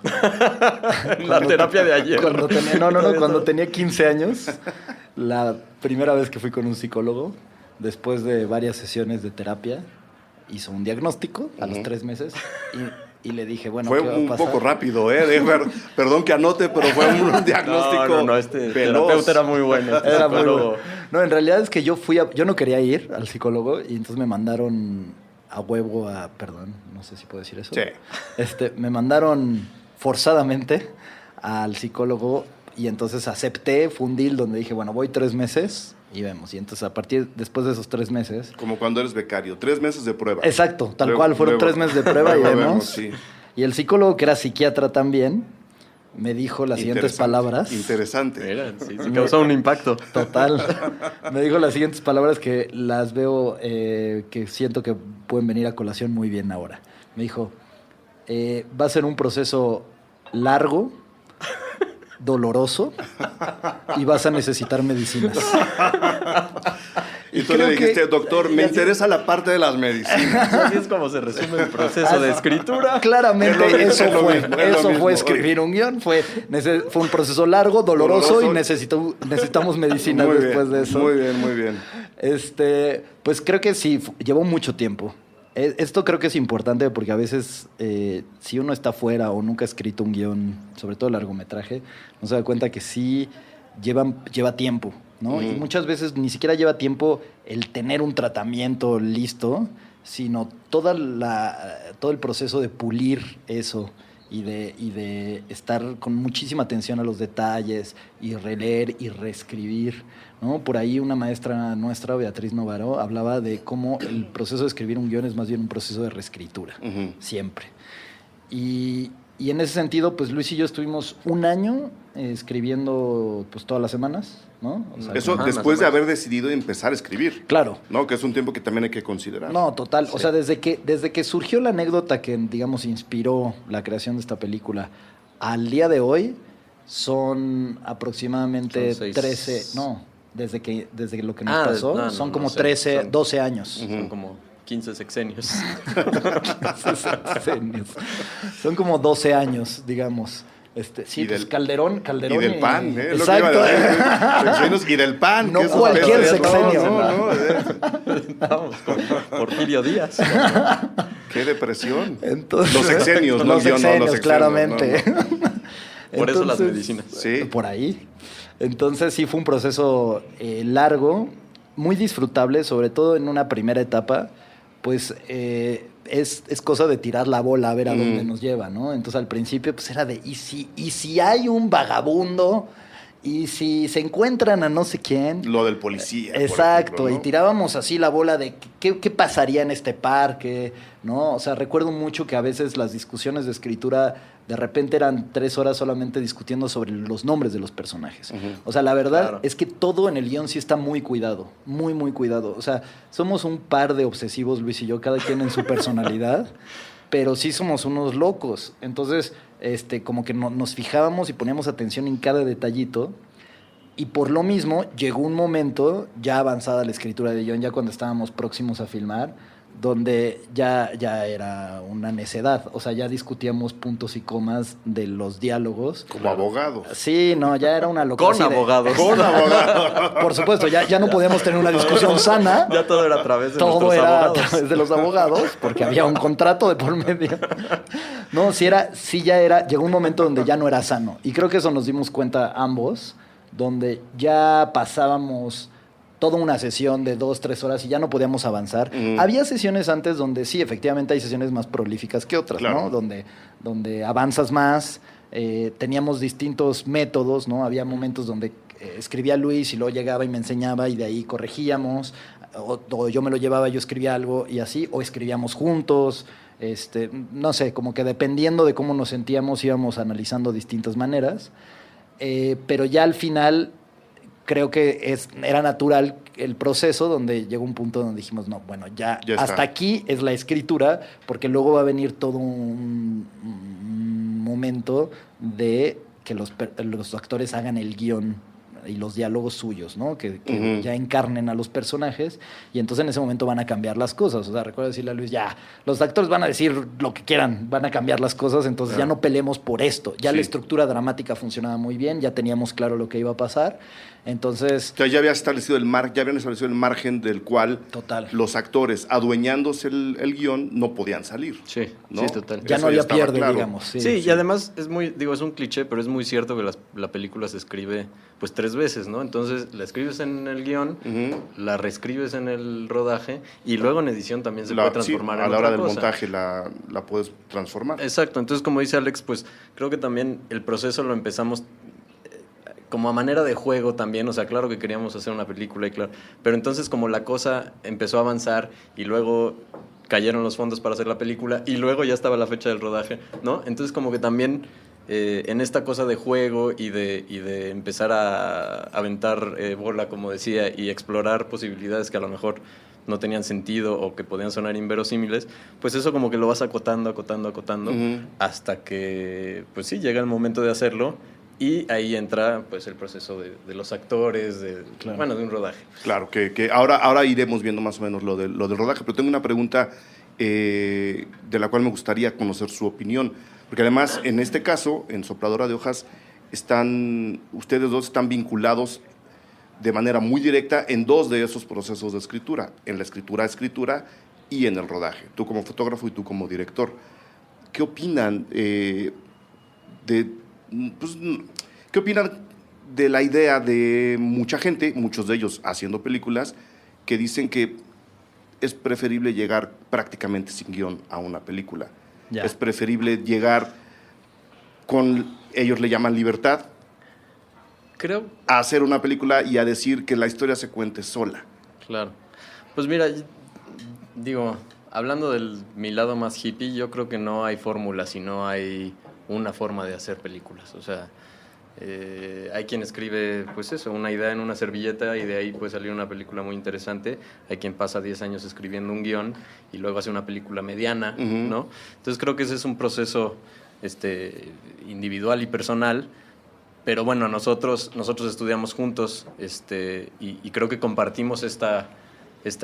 La terapia de ayer. Cuando tenía 15 años, la primera vez que fui con un psicólogo, después de varias sesiones de terapia, hizo un diagnóstico a los 3 meses y le dije, bueno, fue ¿qué va a un pasar? poco rápido, perdón que anote, pero fue un diagnóstico No, este veloz. terapeuta era muy bueno. Era muy bueno. No, en realidad es que yo no quería ir al psicólogo y entonces me mandaron a huevo perdón, no sé si puedo decir eso. Sí. Me mandaron forzadamente al psicólogo y entonces acepté, fue un deal donde dije, bueno, voy 3 meses y vemos. Y entonces después de esos 3 meses... Como cuando eres becario, 3 meses de prueba. Exacto, tal cual, fueron 3 meses de prueba y vemos. Sí. Y el psicólogo, que era psiquiatra también, me dijo las siguientes palabras. Interesante. Mira, sí causó un impacto. Total. Me dijo las siguientes palabras que las veo, que siento que pueden venir a colación muy bien ahora. Me dijo, va a ser un proceso largo, doloroso, y vas a necesitar medicinas. Y tú le dijiste, doctor, me interesa la parte de las medicinas. Así es como se resume el proceso de escritura. Claramente Es lo mismo, eso fue escribir un guión. Fue un proceso largo, doloroso y necesitamos medicinas Muy después bien, de eso. Muy bien, muy bien. Pues creo que sí, llevó mucho tiempo. Esto creo que es importante porque a veces si uno está fuera o nunca ha escrito un guión, sobre todo largometraje, no se da cuenta que sí lleva tiempo, ¿no? Y muchas veces ni siquiera lleva tiempo el tener un tratamiento listo, sino todo el proceso de pulir eso y de estar con muchísima atención a los detalles y releer y reescribir, ¿no? Por ahí una maestra nuestra, Beatriz Novaro, hablaba de cómo el proceso de escribir un guión es más bien un proceso de reescritura, siempre. Y en ese sentido, pues Luis y yo estuvimos 1 año escribiendo pues todas las semanas, ¿no? O sea, Eso después de haber decidido empezar a escribir. Claro. ¿No? Que es un tiempo que también hay que considerar. No, total. Sí. O sea, desde que surgió la anécdota que, digamos, inspiró la creación de esta película al día de hoy, son aproximadamente 13... No, desde lo que nos pasó, son como 13, 12 años. Son como 15 sexenios. Son como 12 años, digamos. Sí, pues Calderón. Y del PAN, ¿eh? Exacto. Sexenios y del PAN. No cualquier sexenio. Vamos, con Porfirio Díaz. Qué depresión. Entonces, los sexenios, los sexenios, claramente. Por eso las medicinas. Sí. Por ahí. Entonces sí fue un proceso largo, muy disfrutable, sobre todo en una primera etapa, pues es cosa de tirar la bola a ver a dónde nos lleva, ¿no? Entonces al principio pues era de, ¿y si hay un vagabundo? ¿Y si se encuentran a no sé quién? Lo del policía. Exacto, por ejemplo, ¿no? Y tirábamos así la bola de qué pasaría en este parque, ¿no? O sea, recuerdo mucho que a veces las discusiones de escritura de repente eran 3 horas solamente discutiendo sobre los nombres de los personajes. O sea, la verdad es que todo en el guión sí está muy cuidado, muy, muy cuidado. O sea, somos un par de obsesivos, Luis y yo, cada quien en su personalidad, pero sí somos unos locos. Entonces, como que nos fijábamos y poníamos atención en cada detallito. Y por lo mismo, llegó un momento, ya avanzada la escritura de guión, ya cuando estábamos próximos a filmar, donde ya era una necedad. O sea, ya discutíamos puntos y comas de los diálogos. Como abogados. Sí, no, ya era una locura. Con abogados. Con abogados. Por supuesto, ya no podíamos tener una discusión sana. Ya todo era a través de Todo nuestros era abogados. a través de los abogados, porque había un contrato de por medio. No, llegó un momento donde ya no era sano. Y creo que eso nos dimos cuenta ambos, donde ya pasábamos toda una sesión de 2-3 horas y ya no podíamos avanzar. Había sesiones antes donde sí, efectivamente hay sesiones más prolíficas que otras, claro, ¿no? Donde avanzas más, teníamos distintos métodos, ¿no? Había momentos donde escribía Luis y luego llegaba y me enseñaba y de ahí corregíamos, o yo me lo llevaba, yo escribía algo y así, o escribíamos juntos, no sé, como que dependiendo de cómo nos sentíamos íbamos analizando distintas maneras, pero ya al final creo que era natural el proceso donde llegó un punto donde dijimos, no, bueno, ya hasta aquí es la escritura, porque luego va a venir todo un momento de que los actores hagan el guión y los diálogos suyos, ¿no? Que ya encarnen a los personajes y entonces en ese momento van a cambiar las cosas. O sea, recuerdo decirle a Luis, ya, los actores van a decir lo que quieran, van a cambiar las cosas, entonces ya no peleemos por esto. Ya la estructura dramática funcionaba muy bien, ya teníamos claro lo que iba a pasar. Entonces... O sea, ya habían establecido el margen del cual los actores, adueñándose el guión, no podían salir. Sí, ¿no? Sí, total. Ya no había pierde, claro, digamos. Sí, y además es un cliché, pero es muy cierto que la película se escribe pues 3 veces, ¿no? Entonces la escribes en el guión, la reescribes en el rodaje y luego en edición también se puede transformar en otra cosa. A la hora del montaje la puedes transformar. Exacto, entonces como dice Alex, pues creo que también el proceso lo empezamos como a manera de juego también, o sea, claro que queríamos hacer una película, y claro, pero entonces como la cosa empezó a avanzar y luego cayeron los fondos para hacer la película y luego ya estaba la fecha del rodaje, ¿no? Entonces como que también en esta cosa de juego y de empezar a aventar bola, como decía, y explorar posibilidades que a lo mejor no tenían sentido o que podían sonar inverosímiles, pues eso como que lo vas acotando, hasta que, pues sí, llega el momento de hacerlo. Y ahí entra pues el proceso de los actores, de un rodaje. Claro, que ahora iremos viendo más o menos lo del rodaje, pero tengo una pregunta de la cual me gustaría conocer su opinión, porque además en este caso, en Sopladora de Hojas, ustedes dos están vinculados de manera muy directa en 2 de esos procesos de escritura, en la escritura y en el rodaje, tú como fotógrafo y tú como director. ¿Qué opinan ¿qué opinan de la idea de mucha gente, muchos de ellos haciendo películas, que dicen que es preferible llegar prácticamente sin guión a una película? Ya. Es preferible llegar ellos le llaman libertad, creo, a hacer una película y a decir que la historia se cuente sola. Claro. Pues mira, digo, hablando de mi lado más hippie, yo creo que no hay fórmula, sino hay una forma de hacer películas. O sea, hay quien escribe, pues eso, una idea en una servilleta y de ahí puede salir una película muy interesante. Hay quien pasa 10 años escribiendo un guión y luego hace una película mediana, ¿no? Entonces creo que ese es un proceso individual y personal. Pero bueno, nosotros estudiamos juntos y creo que compartimos esta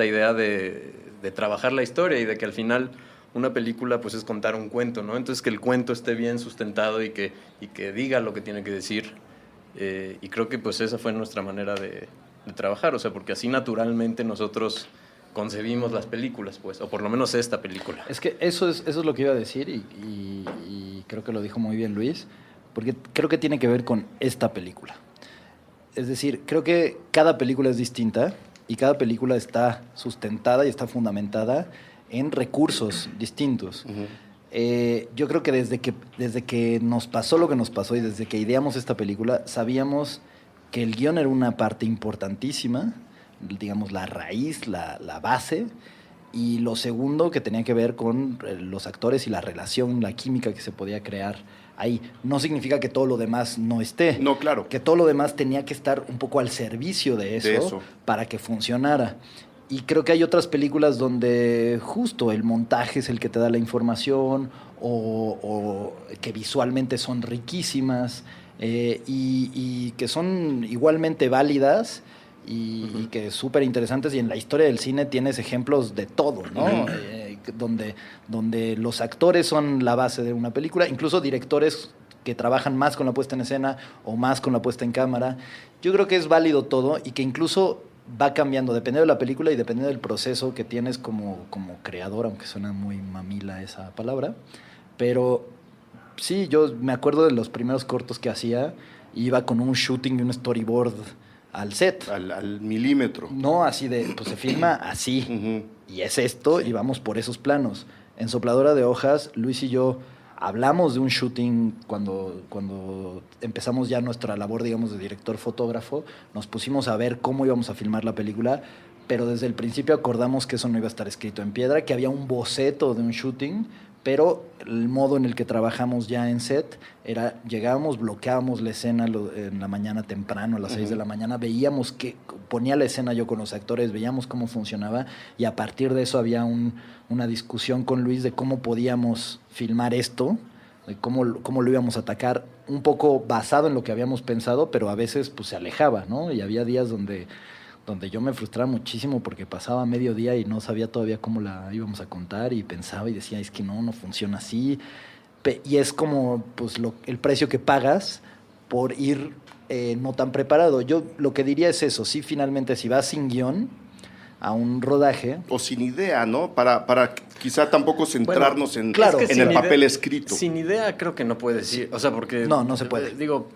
idea de trabajar la historia y de que al final una película pues es contar un cuento, ¿no? Entonces que el cuento esté bien sustentado y que diga lo que tiene que decir. Y creo que pues esa fue nuestra manera de trabajar, o sea, porque así naturalmente nosotros concebimos las películas, pues, o por lo menos esta película. Es que eso es lo que iba a decir y creo que lo dijo muy bien Luis, porque creo que tiene que ver con esta película. Es decir, creo que cada película es distinta y cada película está sustentada y está fundamentada en recursos distintos. Yo creo que desde que nos pasó lo que nos pasó y desde que ideamos esta película, sabíamos que el guión era una parte importantísima, digamos la raíz, la base, y lo segundo que tenía que ver con los actores y la relación, la química que se podía crear ahí. No significa que todo lo demás no esté. No, claro. Que todo lo demás tenía que estar un poco al servicio de eso. Para que funcionara. Y creo que hay otras películas donde justo el montaje es el que te da la información o que visualmente son riquísimas y que son igualmente válidas y que súper interesantes. Y en la historia del cine tienes ejemplos de todo, ¿no? Donde los actores son la base de una película, incluso directores que trabajan más con la puesta en escena o más con la puesta en cámara. Yo creo que es válido todo y que incluso va cambiando, dependiendo de la película y dependiendo del proceso que tienes como creador, aunque suena muy mamila esa palabra. Pero sí, yo me acuerdo de los primeros cortos que hacía, iba con un shooting y un storyboard al set. Al milímetro. No así de, pues se filma así, y es esto, y vamos por esos planos. En Sopladora de Hojas, Luis y yo hablamos de un shooting cuando empezamos ya nuestra labor, digamos, de director fotógrafo. Nos pusimos a ver cómo íbamos a filmar la película, pero desde el principio acordamos que eso no iba a estar escrito en piedra, que había un boceto de un shooting, pero el modo en el que trabajamos ya en set era, llegábamos, bloqueábamos la escena en la mañana temprano, a las 6 de la mañana, veíamos que ponía la escena yo con los actores, veíamos cómo funcionaba, y a partir de eso había una discusión con Luis de cómo podíamos filmar esto, de cómo lo íbamos a atacar, un poco basado en lo que habíamos pensado, pero a veces pues se alejaba, ¿no? Y había días donde yo me frustraba muchísimo porque pasaba mediodía y no sabía todavía cómo la íbamos a contar, y pensaba y decía, es que no funciona así. Y es como pues el precio que pagas por ir no tan preparado. Yo lo que diría es eso, sí, finalmente si vas sin guión a un rodaje... O sin idea, ¿no? Para quizá tampoco centrarnos en el papel escrito. Sin idea creo que no puedes ir, o sea, porque... No se puede. Digo,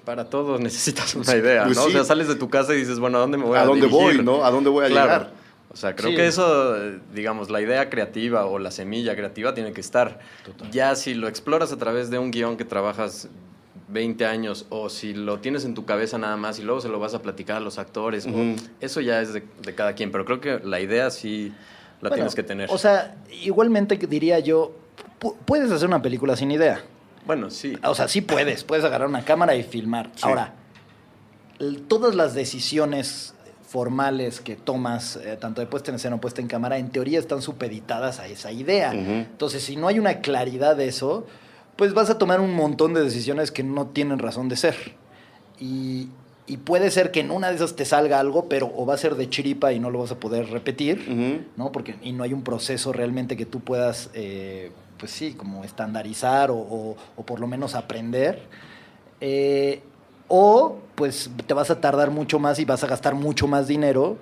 para todos necesitas una idea, pues ¿no? sí. O sea, sales de tu casa y dices, bueno, ¿a dónde me voy ¿A dónde dirigir? voy, no? ¿A dónde voy a llegar? O sea, creo que eso, digamos, la idea creativa o la semilla creativa tiene que estar. Total. Ya si lo exploras a través de un guión que trabajas 20 años, o si lo tienes en tu cabeza nada más y luego se lo vas a platicar a los actores, eso ya es de cada quien, pero creo que la idea sí la tienes que tener. O sea, igualmente diría yo, puedes hacer una película sin idea. Bueno, sí. O sea, sí puedes agarrar una cámara y filmar. Sí. Ahora, todas las decisiones formales que tomas, tanto de puesta en escena o puesta en cámara, en teoría están supeditadas a esa idea. Entonces, si no hay una claridad de eso, pues vas a tomar un montón de decisiones que no tienen razón de ser. Y puede ser que en una de esas te salga algo, pero o va a ser de chiripa y no lo vas a poder repetir, ¿no? Porque no hay un proceso realmente que tú puedas, pues sí, como estandarizar o por lo menos aprender. O pues te vas a tardar mucho más y vas a gastar mucho más dinero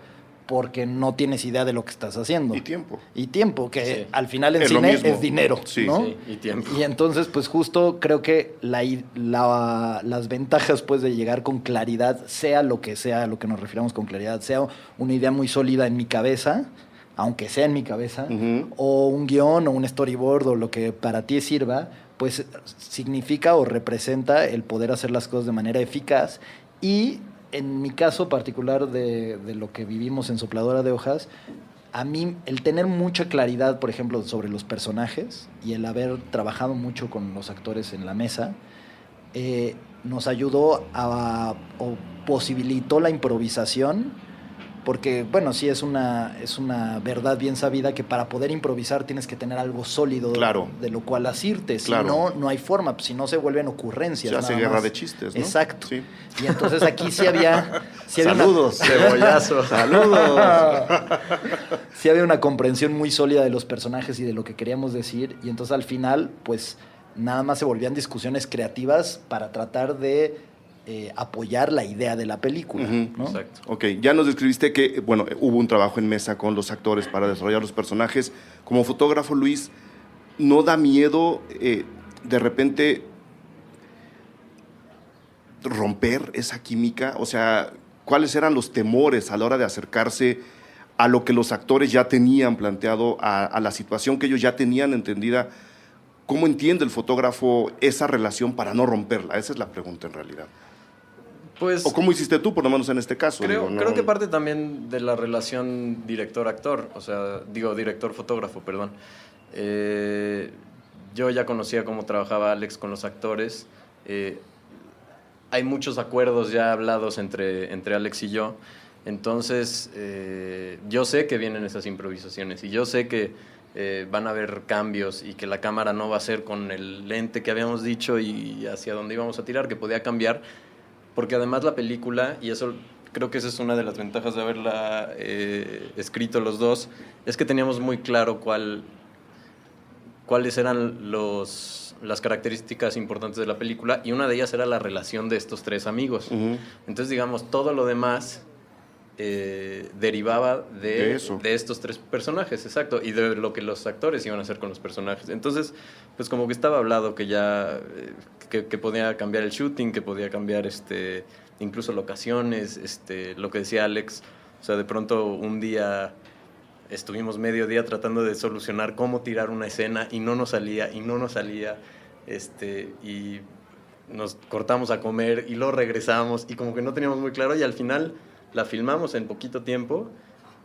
porque no tienes idea de lo que estás haciendo. Y tiempo, que al final en cine es dinero, ¿no? Sí, y tiempo. Y entonces, pues justo creo que las ventajas pues de llegar con claridad, sea lo que nos refiramos con claridad, sea una idea muy sólida en mi cabeza, aunque sea en mi cabeza, o un guión o un storyboard o lo que para ti sirva, pues significa o representa el poder hacer las cosas de manera eficaz. Y en mi caso particular de lo que vivimos en Sopladora de Hojas, a mí el tener mucha claridad, por ejemplo, sobre los personajes y el haber trabajado mucho con los actores en la mesa, nos ayudó o posibilitó la improvisación, porque, bueno, sí es una verdad bien sabida que para poder improvisar tienes que tener algo sólido, de lo cual asirte. Si no hay forma, pues, si no se vuelven ocurrencias. Se hace guerra de chistes, ¿no? Exacto. Sí. Y entonces aquí sí había... Saludos. Cebollazo. Saludos. Sí había una comprensión muy sólida de los personajes y de lo que queríamos decir. Y entonces al final, pues, nada más se volvían discusiones creativas para tratar de... apoyar la idea de la película, ¿no? Exacto. Ok, ya nos describiste que, bueno, hubo un trabajo en mesa con los actores para desarrollar los personajes. Como fotógrafo, Luis, ¿no da miedo de repente romper esa química? O sea, ¿cuáles eran los temores a la hora de acercarse a lo que los actores ya tenían planteado, a la situación que ellos ya tenían entendida? ¿Cómo entiende el fotógrafo esa relación para no romperla? Esa es la pregunta en realidad. Pues, ¿O cómo hiciste tú, por lo menos en este caso? Creo que parte también de la relación director-actor, o sea, director-fotógrafo, perdón. Yo ya conocía cómo trabajaba Alex con los actores. Hay muchos acuerdos ya hablados entre Alex y yo. Entonces, yo sé que vienen esas improvisaciones y yo sé que van a haber cambios y que la cámara no va a ser con el lente que habíamos dicho y hacia dónde íbamos a tirar, que podía cambiar, porque además la película, y eso creo que esa es una de las ventajas de haberla escrito los dos, es que teníamos muy claro cuáles eran las características importantes de la película, y una de ellas era la relación de estos tres amigos. Ujú. Entonces, digamos, todo lo demás derivaba de estos tres personajes, exacto, y de lo que los actores iban a hacer con los personajes. Entonces, pues como que estaba hablado que ya que podía cambiar el shooting, que podía cambiar incluso locaciones, lo que decía Alex, o sea, de pronto un día estuvimos medio día tratando de solucionar cómo tirar una escena y no nos salía, y nos cortamos a comer y luego regresamos y como que no teníamos muy claro, y al final la filmamos en poquito tiempo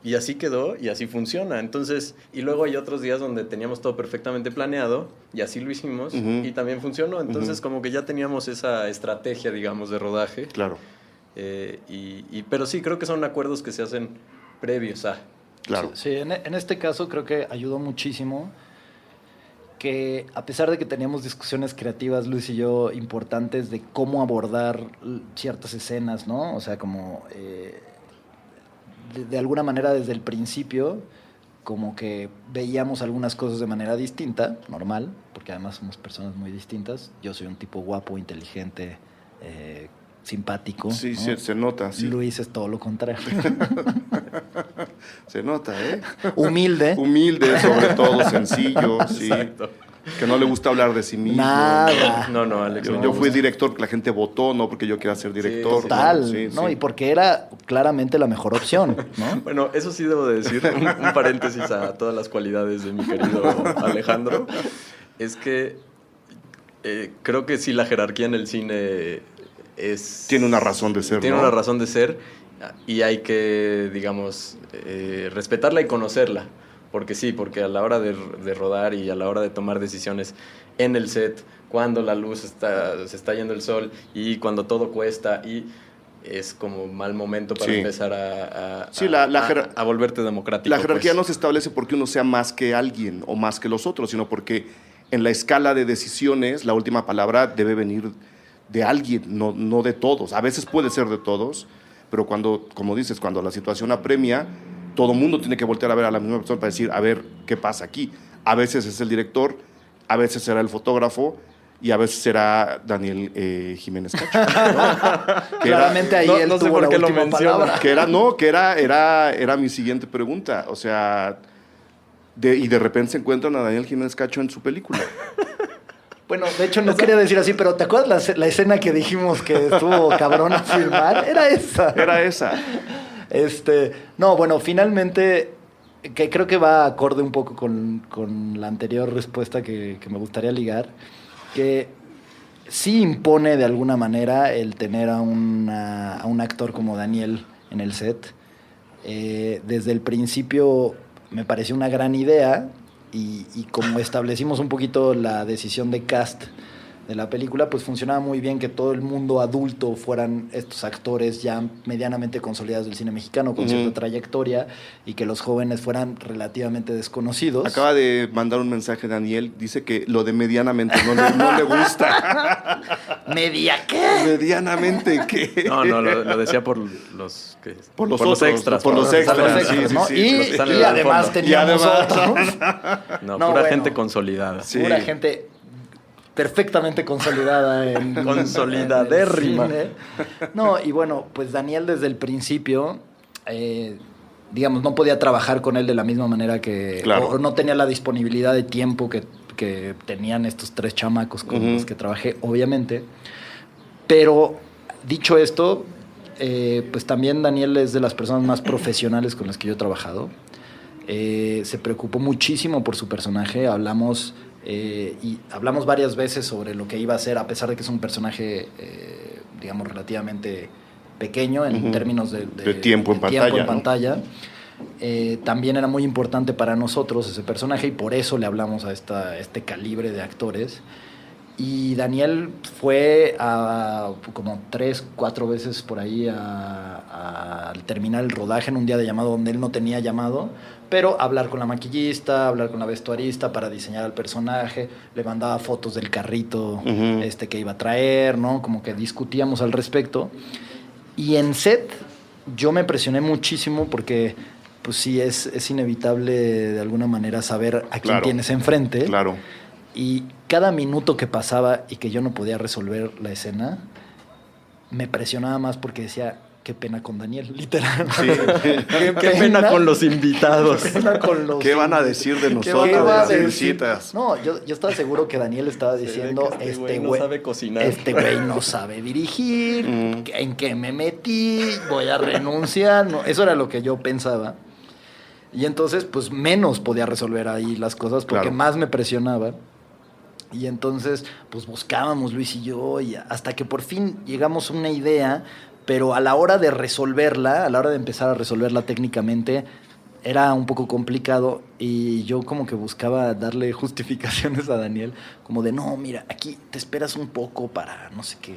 y así quedó y así funciona. Entonces, y luego hay otros días donde teníamos todo perfectamente planeado y así lo hicimos y también funcionó. Entonces, como que ya teníamos esa estrategia, digamos, de rodaje. Claro. Pero sí, creo que son acuerdos que se hacen previos a. Claro. Sí, en este caso creo que ayudó muchísimo que, a pesar de que teníamos discusiones creativas, Luis y yo, importantes de cómo abordar ciertas escenas, ¿no? O sea, como de alguna manera desde el principio, como que veíamos algunas cosas de manera distinta, normal, porque además somos personas muy distintas. Yo soy un tipo guapo, inteligente, simpático. Sí, ¿no? sí, se nota. Sí. Luis es todo lo contrario. Se nota, ¿eh? Humilde. Humilde, sobre todo, sencillo, sí. Exacto. Que no le gusta hablar de sí mismo. Nada. No, Alex. Yo fui director porque la gente votó, no porque yo quiera ser director. Total, Sí, ¿no? sí. Y porque era claramente la mejor opción, ¿no? Bueno, eso sí debo de decir, un paréntesis a todas las cualidades de mi querido Alejandro, es que creo que sí la jerarquía en el cine Tiene una razón de ser, Tiene ¿no? una razón de ser y hay que, digamos, respetarla y conocerla. Porque sí, porque a la hora de rodar y a la hora de tomar decisiones en el set, cuando la luz se está yendo el sol y cuando todo cuesta y es como mal momento para empezar a volverte democrático. La jerarquía no se establece porque uno sea más que alguien o más que los otros, sino porque en la escala de decisiones la última palabra debe venir de alguien, no de todos. A veces puede ser de todos, pero cuando, como dices, cuando la situación apremia, todo el mundo tiene que voltear a ver a la misma persona para decir, a ver, ¿qué pasa aquí? A veces es el director, a veces será el fotógrafo y a veces será Daniel Jiménez Cacho, ¿no? Claramente ahí él no sé tuvo por la qué lo última menciona. palabra. Era mi siguiente pregunta. O sea, y de repente se encuentran a Daniel Jiménez Cacho en su película. Bueno, de hecho no quería decir así, pero ¿te acuerdas la escena que dijimos que estuvo cabrón a filmar? Era esa. Era esa. No, bueno, finalmente, que creo que va acorde un poco con la anterior respuesta que me gustaría ligar, que sí impone de alguna manera el tener a un actor como Daniel en el set. Desde el principio me pareció una gran idea y como establecimos un poquito la decisión de cast de la película, pues funcionaba muy bien que todo el mundo adulto fueran estos actores ya medianamente consolidados del cine mexicano con cierta trayectoria y que los jóvenes fueran relativamente desconocidos. Acaba de mandar un mensaje Daniel, dice que lo de medianamente no le gusta. ¿Media qué? ¿Medianamente qué? No, lo decía por los otros, extras. por los extras, Sí, sí, sí. Y, los que están en y el además fondo. teníamos otros. No, No, pura bueno. gente consolidada. Sí. Pura gente perfectamente consolidada en Consolidadérrima. en el cine. No, y bueno, pues Daniel desde el principio, digamos, no podía trabajar con él de la misma manera que... Claro. O no tenía la disponibilidad de tiempo que tenían estos tres chamacos con los que trabajé, obviamente. Pero, dicho esto, pues también Daniel es de las personas más profesionales con las que yo he trabajado. Se preocupó muchísimo por su personaje, y hablamos varias veces sobre lo que iba a hacer, a pesar de que es un personaje, digamos, relativamente pequeño en términos de tiempo en pantalla, ¿no? pantalla. También era muy importante para nosotros ese personaje y por eso le hablamos a este calibre de actores. Y Daniel fue como 3, 4 veces por ahí al terminar el rodaje en un día de llamado donde él no tenía llamado, pero hablar con la maquillista, hablar con la vestuarista para diseñar al personaje, le mandaba fotos del carrito que iba a traer, ¿no? Como que discutíamos al respecto. Y en set yo me presioné muchísimo porque pues sí es inevitable de alguna manera saber a quién tienes enfrente. Claro. Y cada minuto que pasaba y que yo no podía resolver la escena, me presionaba más porque decía, qué pena con Daniel, literal. Sí. Qué pena con los invitados. Qué pena con los ¿Qué van a decir de nosotros, las visitas? No, yo estaba seguro que Daniel estaba diciendo, este güey no sabe cocinar. Este güey no sabe dirigir, ¿en qué me metí? Voy a renunciar. No, eso era lo que yo pensaba. Y entonces, pues menos podía resolver ahí las cosas porque más me presionaba. Y entonces, pues buscábamos Luis y yo, y hasta que por fin llegamos a una idea, pero a la hora de resolverla, a la hora de empezar a resolverla técnicamente, era un poco complicado y yo como que buscaba darle justificaciones a Daniel, como de, no, mira, aquí te esperas un poco para no sé qué.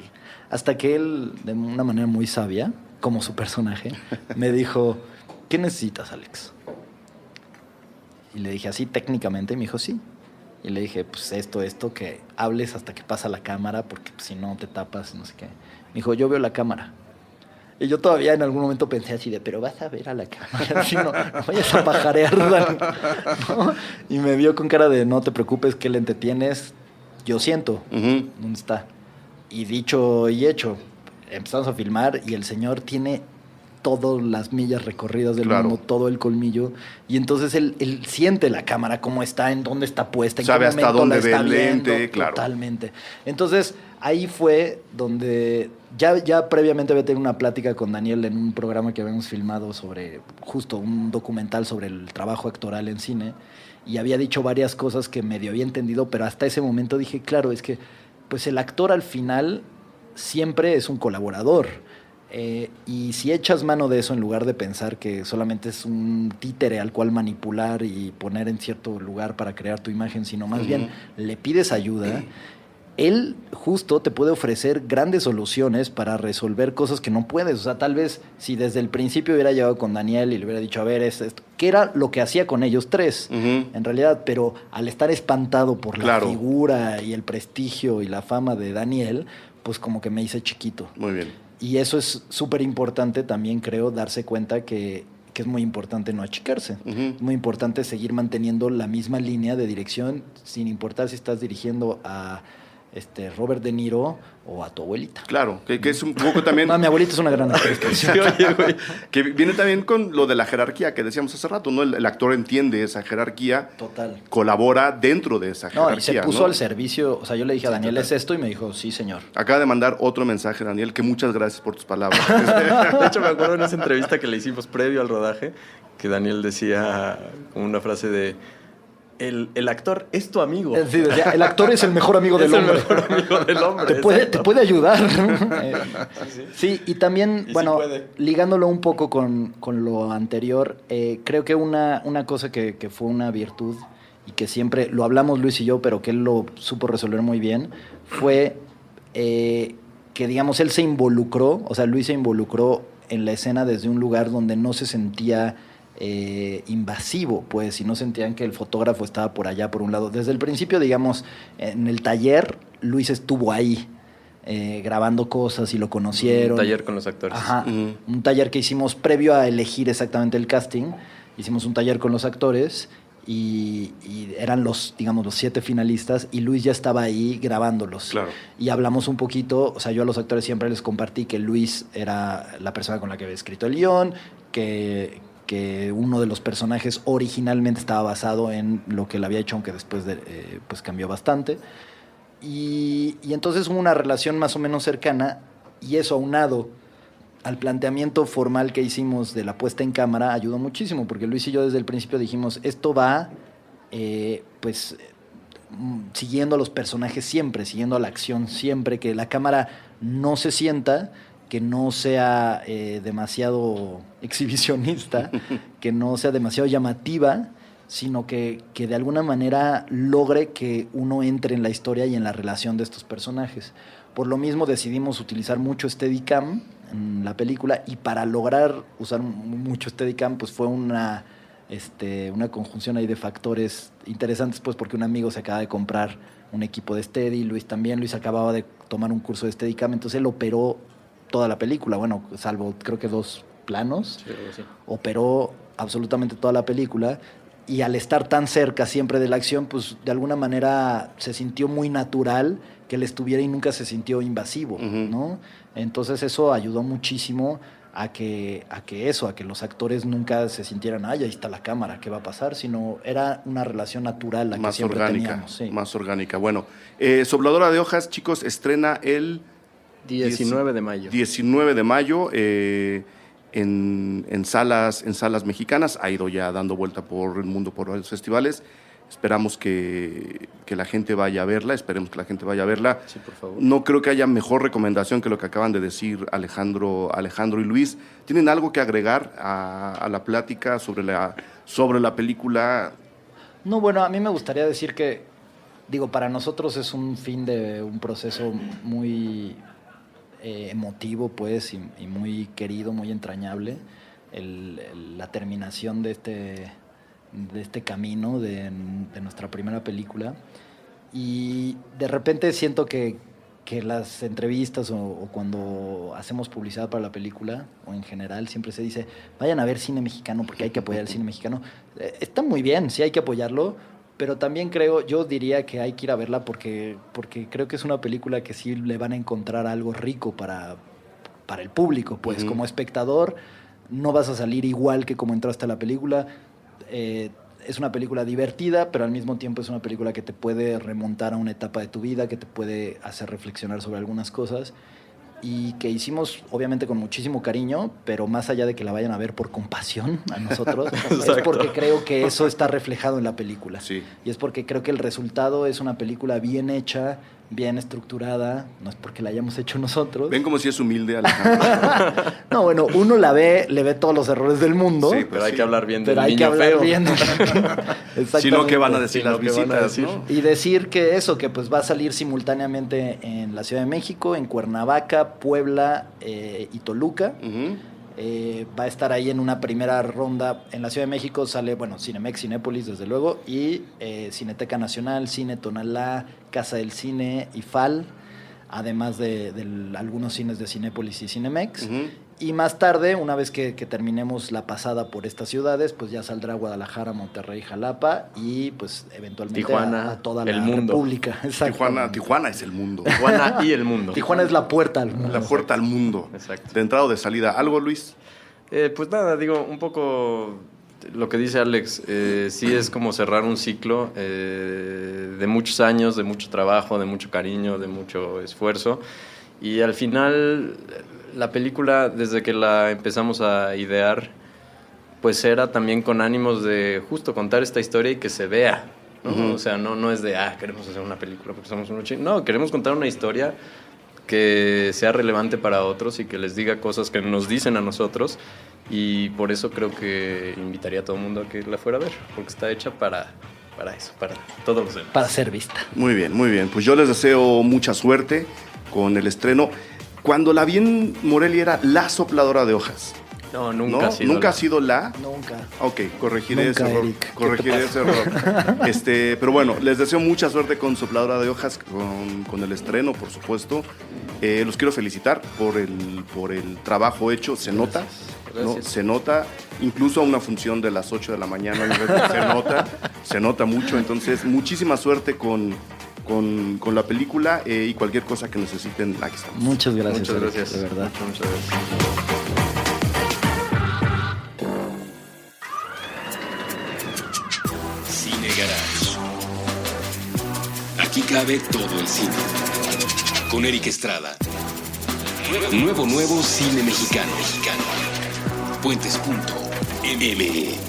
Hasta que él, de una manera muy sabia, como su personaje, me dijo, ¿qué necesitas, Alex? Y le dije así técnicamente, y me dijo, sí. Y le dije, pues esto, que hables hasta que pasa la cámara, porque pues, si no te tapas, no sé qué. Me dijo, yo veo la cámara. Y yo todavía en algún momento pensé así de, pero vas a ver a la cámara, si no vayas a pajarear, ¿no? Y me vio con cara de, no te preocupes, ¿qué lente tienes? Yo siento, ¿dónde está? Y dicho y hecho, empezamos a filmar y el señor tiene todas las millas recorridas del mundo, todo el colmillo, y entonces él siente la cámara, cómo está, en dónde está puesta, en sabe qué hasta momento dónde la ve está el lente, viendo, claro. Totalmente. Entonces, ahí fue donde ya previamente había tenido una plática con Daniel en un programa que habíamos filmado sobre, justo un documental sobre el trabajo actoral en cine, y había dicho varias cosas que medio había entendido, pero hasta ese momento dije, claro, es que pues el actor al final siempre es un colaborador. Y si echas mano de eso en lugar de pensar que solamente es un títere al cual manipular y poner en cierto lugar para crear tu imagen, sino más bien le pides ayuda, él justo te puede ofrecer grandes soluciones para resolver cosas que no puedes. O sea, tal vez si desde el principio hubiera llegado con Daniel y le hubiera dicho, a ver, esto, que era lo que hacía con ellos tres, en realidad, pero al estar espantado por la figura y el prestigio y la fama de Daniel, pues como que me hice chiquito. Muy bien. Y eso es súper importante también, creo, darse cuenta que es muy importante no achicarse. Es muy importante seguir manteniendo la misma línea de dirección, sin importar si estás dirigiendo a Robert De Niro o a tu abuelita. Claro, que es un poco también... No, mi abuelita es una gran actriz. Sí, oye, güey, que viene también con lo de la jerarquía que decíamos hace rato, ¿no? El actor entiende esa jerarquía. Total. Colabora dentro de esa jerarquía. No, y se puso al servicio. O sea, yo le dije a Daniel, ¿es esto? Y me dijo, sí, señor. Acaba de mandar otro mensaje, Daniel, que muchas gracias por tus palabras. De hecho, me acuerdo en esa entrevista que le hicimos previo al rodaje, que Daniel decía como una frase de... El actor es tu amigo. Sí, decía, el actor es el mejor amigo del hombre. Es el mejor amigo del hombre. Te puede ayudar. Sí, y también, y bueno, sí ligándolo un poco con lo anterior, creo que una cosa que fue una virtud y que siempre lo hablamos Luis y yo, pero que él lo supo resolver muy bien, fue que, digamos, él se involucró, o sea, Luis se involucró en la escena desde un lugar donde no se sentía... invasivo, pues, y no sentían que el fotógrafo estaba por allá, por un lado. Desde el principio, digamos, en el taller, Luis estuvo ahí grabando cosas y lo conocieron. Un taller con los actores. Ajá, un taller que hicimos previo a elegir exactamente el casting. Hicimos un taller con los actores y eran los 7 finalistas y Luis ya estaba ahí grabándolos. Claro. Y hablamos un poquito, o sea, yo a los actores siempre les compartí que Luis era la persona con la que había escrito el guión, que uno de los personajes originalmente estaba basado en lo que él había hecho, aunque después pues cambió bastante. Y entonces hubo una relación más o menos cercana, y eso aunado al planteamiento formal que hicimos de la puesta en cámara ayudó muchísimo, porque Luis y yo desde el principio dijimos, esto va pues siguiendo a los personajes siempre, siguiendo a la acción siempre, que la cámara no se sienta, que no sea demasiado exhibicionista, que no sea demasiado llamativa, sino que de alguna manera logre que uno entre en la historia y en la relación de estos personajes. Por lo mismo decidimos utilizar mucho Steadicam en la película, y para lograr usar mucho Steadicam pues fue una conjunción ahí de factores interesantes, pues porque un amigo se acaba de comprar un equipo de Steady, Luis también, Luis acababa de tomar un curso de Steadicam, entonces él operó toda la película, bueno, salvo creo que 2 planos, sí. Operó absolutamente toda la película, y al estar tan cerca siempre de la acción, pues de alguna manera se sintió muy natural que él estuviera y nunca se sintió invasivo, ¿no? Entonces eso ayudó muchísimo a que los actores nunca se sintieran, ahí está la cámara, ¿qué va a pasar? Sino era una relación natural la que siempre teníamos. Sí. Más orgánica. Bueno, Sopladora de Hojas, chicos, estrena el 19 de mayo. 19 de mayo en salas mexicanas. Ha ido ya dando vuelta por el mundo, por varios festivales. Esperamos que la gente vaya a verla. Sí, por favor. No creo que haya mejor recomendación que lo que acaban de decir Alejandro y Luis. ¿Tienen algo que agregar a la plática sobre la película? No, bueno, a mí me gustaría decir que, para nosotros es un fin de un proceso muy emotivo, pues, y muy querido, muy entrañable, la terminación de este camino de nuestra primera película. Y de repente siento que las entrevistas o cuando hacemos publicidad para la película, o en general, siempre se dice, vayan a ver cine mexicano porque hay que apoyar el cine mexicano. Está muy bien, sí hay que apoyarlo, pero también yo diría que hay que ir a verla porque creo que es una película que sí le van a encontrar algo rico para el público, pues. Como espectador no vas a salir igual que como entraste a la película. Es una película divertida, pero al mismo tiempo es una película que te puede remontar a una etapa de tu vida, que te puede hacer reflexionar sobre algunas cosas, y que hicimos obviamente con muchísimo cariño, pero más allá de que la vayan a ver por compasión a nosotros, es porque creo que eso está reflejado en la película. Sí. Y es porque creo que el resultado es una película bien hecha, bien estructurada, no es porque la hayamos hecho nosotros. Ven como si es humilde, Alejandro. No, bueno, uno le ve todos los errores del mundo. Sí, pero hay que hablar bien del pero hay niño que hablar feo. Bien. Si no, ¿qué van a decir las visitas? ¿No? Y decir que pues va a salir simultáneamente en la Ciudad de México, en Cuernavaca, Puebla y Toluca. Va a estar ahí en una primera ronda. En la Ciudad de México sale, Cinemex, Cinépolis, desde luego, y Cineteca Nacional, Cine Tonalá, Casa del Cine, IFAL, además de algunos cines de Cinépolis y Cinemex. Y más tarde, una vez que terminemos la pasada por estas ciudades, pues ya saldrá Guadalajara, Monterrey, Jalapa y pues eventualmente Tijuana, a toda la mundo. República. Tijuana es el mundo. Tijuana y el mundo. Tijuana es la puerta al mundo. La puerta al mundo. Exacto. De entrada o de salida. ¿Algo, Luis? Pues nada, un poco lo que dice Alex. Sí es como cerrar un ciclo de muchos años, de mucho trabajo, de mucho cariño, de mucho esfuerzo. Y al final, la película, desde que la empezamos a idear, pues era también con ánimos de justo contar esta historia y que se vea, ¿no? O sea, no es de, queremos hacer una película porque somos unos chingos. No, queremos contar una historia que sea relevante para otros y que les diga cosas que nos dicen a nosotros, y por eso creo que invitaría a todo el mundo a que la fuera a ver, porque está hecha para eso, para todos los demás. Para ser vista. Muy bien, muy bien. Pues yo les deseo mucha suerte con el estreno. Cuando la vi en Morelia era La Sopladora de Hojas. No, nunca ha sido. ¿Nunca ha sido la? Nunca. Ok, corregiré Nunca, ese error. Eric. Corregiré ese error. Pero bueno, les deseo mucha suerte con Sopladora de Hojas, con el estreno, por supuesto. Los quiero felicitar por el trabajo hecho. Se nota, ¿no? Se nota. Incluso a una función de las 8 de la mañana se nota mucho. Entonces, muchísima suerte con la película, y cualquier cosa que necesiten, aquí estamos. Muchas gracias. Muchas gracias. De verdad. Muchas gracias. Cine Garage. Aquí cabe todo el cine. Con Eric Estrada. Nuevo cine mexicano. Puentes.me